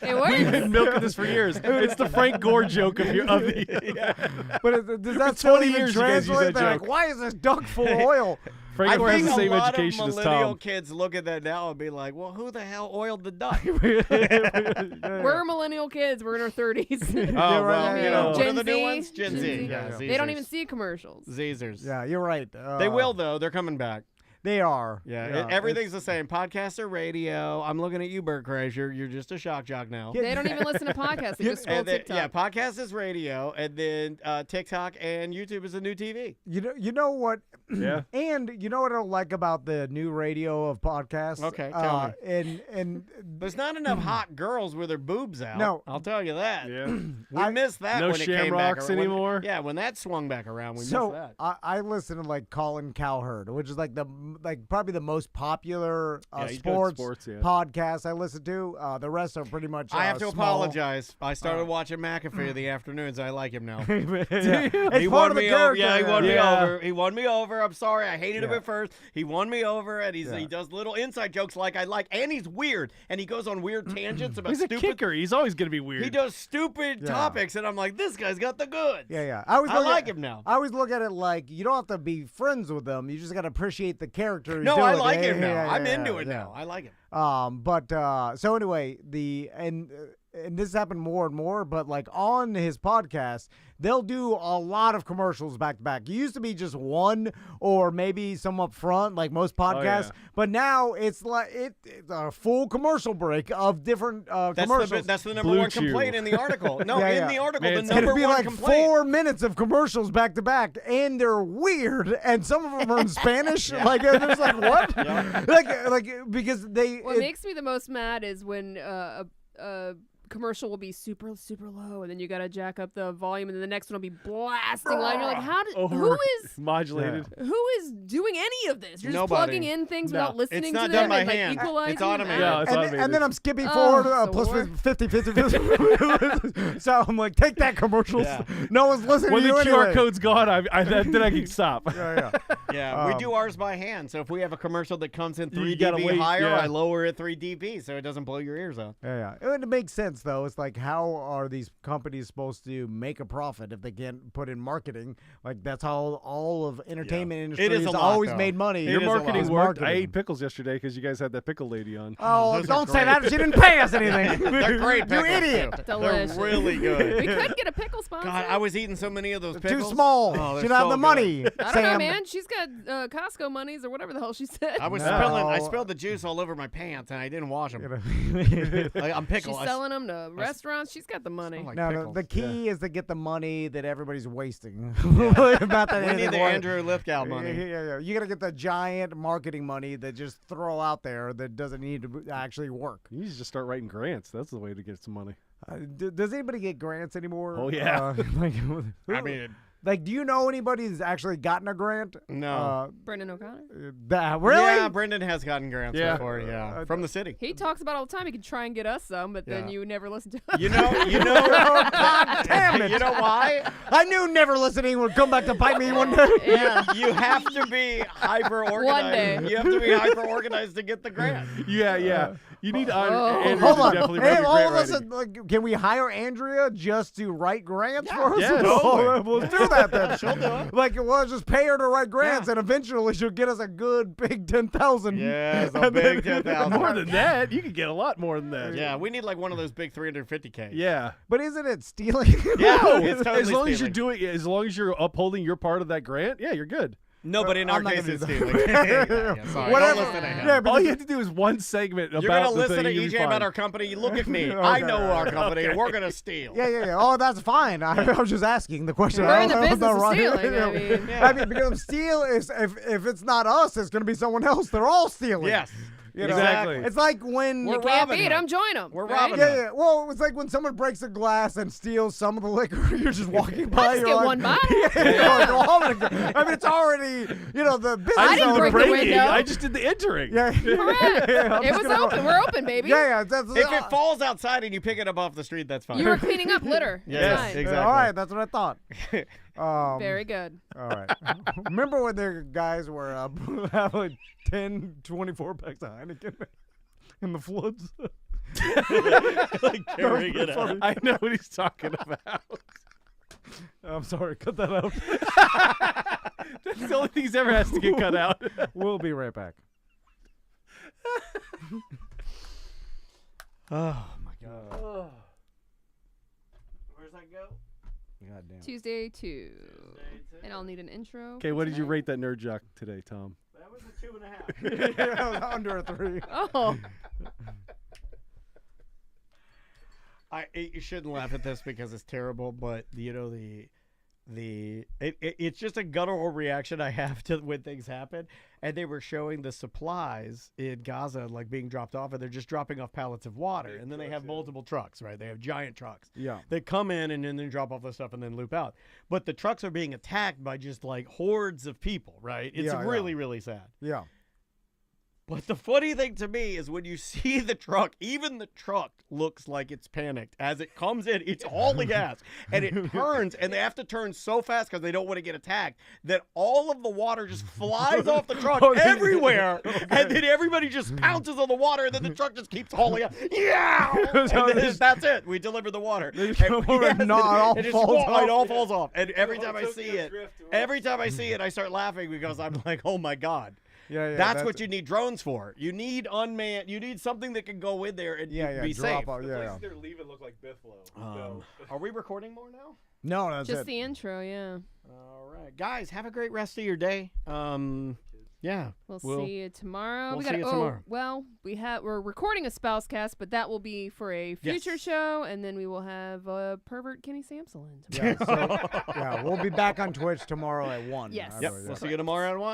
We've works. been milking this for years. It's the Frank Gore joke of the... But does that For still 20 even years you guys use translate? that They're like, joke. why is this duck full of oil? Frank Gore has think the a same lot education of as millennial Tom. kids look at that now and be like, "Well, who the hell oiled the duck?" We're millennial kids. We're in our 30s. Oh, right, well, yeah. what Gen are the new Z? ones? Gen Z. Yeah, They don't even see commercials. Zers. Yeah, you're right. They will though. They're coming back. They are. Yeah, everything's the same. Podcast or radio. I'm looking at you, Bert Kreischer. You're just a shock jock now. They don't even listen to podcasts. They just scroll And then, TikTok. yeah, podcast is radio, and then TikTok and YouTube is the new TV. You know what? Yeah. And you know what I don't like about the new radio of podcasts? Okay, tell me. And There's not enough hot girls with their boobs out. No. I'll tell you that. Yeah. We missed that No when it came back shamrocks when- anymore? Yeah, when that swung back around, we missed so that. I listen to like Colin Cowherd, which is like probably the most popular Yeah, he's good at sports, sports, yeah. podcast I listen to. The rest are pretty much. I have to small. apologize. I started watching McAfee in the afternoons. I like him now. It's He part won of the me over. character. Yeah, he won me Yeah. over. He won me over. I'm sorry. I hated him Yeah. at first. He won me over, and he Yeah. does little inside jokes like I like, and he's weird, and he goes on weird tangents about He's a stupid. kicker. He's always going to be weird. He does stupid Yeah. topics, and I'm like, this guy's got the goods. Yeah. I look like at, him now. I always look at it like you don't have to be friends with them. You just got to appreciate the character. who's No, doing I it. like him Yeah, now. yeah, I'm yeah, into it yeah. now. I like him. But so anyway, and this happened more and more, but like on his podcast, they'll do a lot of commercials back to back. It used to be just one or maybe some up front, like most podcasts, but now it's like it's a full commercial break of different commercials. That's the number one complaint in the article. No, in the article, the number one one complaint. 4 minutes of commercials back to back, and they're weird, and some of them are in Spanish. Like, there's like what? Like because they. What makes me the most mad is when a commercial will be super, super low, and then you gotta jack up the volume, and then the next one will be blasting loud. And you're like, who is modulated? Who is doing any of this? You're just Nobody. plugging in things without listening it's not to them done by and hand. like equalizing. It's automated. Yeah, it's automated. And then I'm skipping forward plus Lord. 50. So I'm like, take that commercials. Yeah. No one's listening When to you the anyway. QR code's gone, then I can stop. Yeah, we do ours by hand. So if we have a commercial that comes in 3 gotta dB wait, higher, yeah. I lower it 3 dB so it doesn't blow your ears out. Yeah. It makes sense, though. It's like, how are these companies supposed to make a profit if they can't put in marketing? Like, that's how all of entertainment industry has always made money. Your marketing worked. Marketing. I ate pickles yesterday because you guys had that pickle lady on. Oh, don't say that. She didn't pay us anything. They're great pickles, You idiot. too. Delicious. They're really good. We could get a pickle sponsor. God, I was eating so many of those pickles. Too small. Oh, she they're don't have so the good. money. I don't know, man. She's got Costco monies or whatever the hell she said. I was I spilled the juice all over my pants, and I didn't wash them. I'm pickled. She's selling them to restaurants. She's got the money. No, the key is to get the money that everybody's wasting. About that We need the Andrew Lithgow money. Yeah. You got to get the giant marketing money that just throw out there that doesn't need to actually work. You need to just start writing grants. That's the way to get some money. Does anybody get grants anymore? Oh, yeah. I mean, like, do you know anybody who's actually gotten a grant? No. Brendan O'Connor? Really? Yeah, Brendan has gotten grants Yeah. before, from the city. He talks about all the time. He can try and get us some, but then you never listen to us. You know, God damn it. You know why? I knew never listening would come back to bite me one day. You have to be hyper organized. One day. You have to be hyper organized to get the grant. Yeah. You need Hold hold on. Hey, all of us, like, can we hire Andrea just to write grants for us? Yes. We'll do that then. She'll do it. Like, we'll just pay her to write grants, and eventually she'll get us a good big 10,000. Yes, a big 10,000. More than that, you could get a lot more than that. Yeah, we need like one of those big 350K. Yeah. But isn't it stealing? Yeah, it's totally as long as you're stealing. as long as you're upholding your part of that grant, yeah, you're good. No, but in our case, it's stealing. Sorry, Whatever. don't listen to him. Yeah, All you have to do is one segment about You're going to the listen to thing, you'll be EJ about fine. our company. Look at me. I know our company. Okay. We're going to steal. Yeah. Oh, that's fine. I was just asking the question. We're in the I don't know business of why. stealing, I mean. Because steal is if it's not us, it's going to be someone else. They're all stealing. Yes. You know? Exactly. It's like when We're You can't robbing beat them. them, join them. We're right? robbing Yeah. Well, it's like when someone breaks a glass and steals some of the liquor. You're just walking by. just You're get like, one bottle. I mean, it's already, the business. I didn't owner- break the Breaking, window. I just did the entering. Yeah. Correct. I'm It just was gonna- open. We're open, baby. Yeah. That's, If it falls outside and you pick it up off the street, that's fine. You were cleaning up litter. It's Yes, fine. exactly. All right, that's what I thought. Very good. All right. Remember when the guys were having like 10, 24 packs of Heineken in the floods? Like carrying it out. I know what he's talking about. I'm sorry, cut that out. That's the only thing he's ever has to get cut out. We'll be right back. Oh, my God. Where's that go? God damn. Tuesday 2. And I'll need an intro. Okay, what did you rate that nerd jock today, Tom? That was a 2.5. Yeah, under a 3. Oh. You shouldn't laugh at this because it's terrible, but it's just a guttural reaction I have to when things happen. And they were showing the supplies in Gaza like being dropped off, and they're just dropping off pallets of water. And then they have multiple trucks, right? They have giant trucks. Yeah. They come in and then drop off the stuff and then loop out. But the trucks are being attacked by just like hordes of people, right? It's really, really sad. Yeah. But the funny thing to me is when you see the truck, even the truck looks like it's panicked. As it comes in, it's hauling ass. And it turns, and they have to turn so fast because they don't want to get attacked, that all of the water just flies off the truck everywhere. Okay. And then everybody just pounces on the water, and then the truck just keeps hauling ass. Yeah! And then that's it. We deliver the water. And, it all falls off. And every time I see it, I start laughing because I'm like, oh my God. Yeah, that's what you need drones for. You need unmanned. You need something that can go in there and be safe. The places they're leaving look like Bithlow. Are we recording more now? No, that's just it. the intro. Yeah. All right, guys, have a great rest of your day. Yeah. We'll see you tomorrow. We'll see you tomorrow. Well, we're recording a spouse cast, but that will be for a future show, and then we will have pervert Kenny Samson in tomorrow. Yeah, we'll be back on Twitch tomorrow at 1. Yes. Yep. We'll see you tomorrow at 1.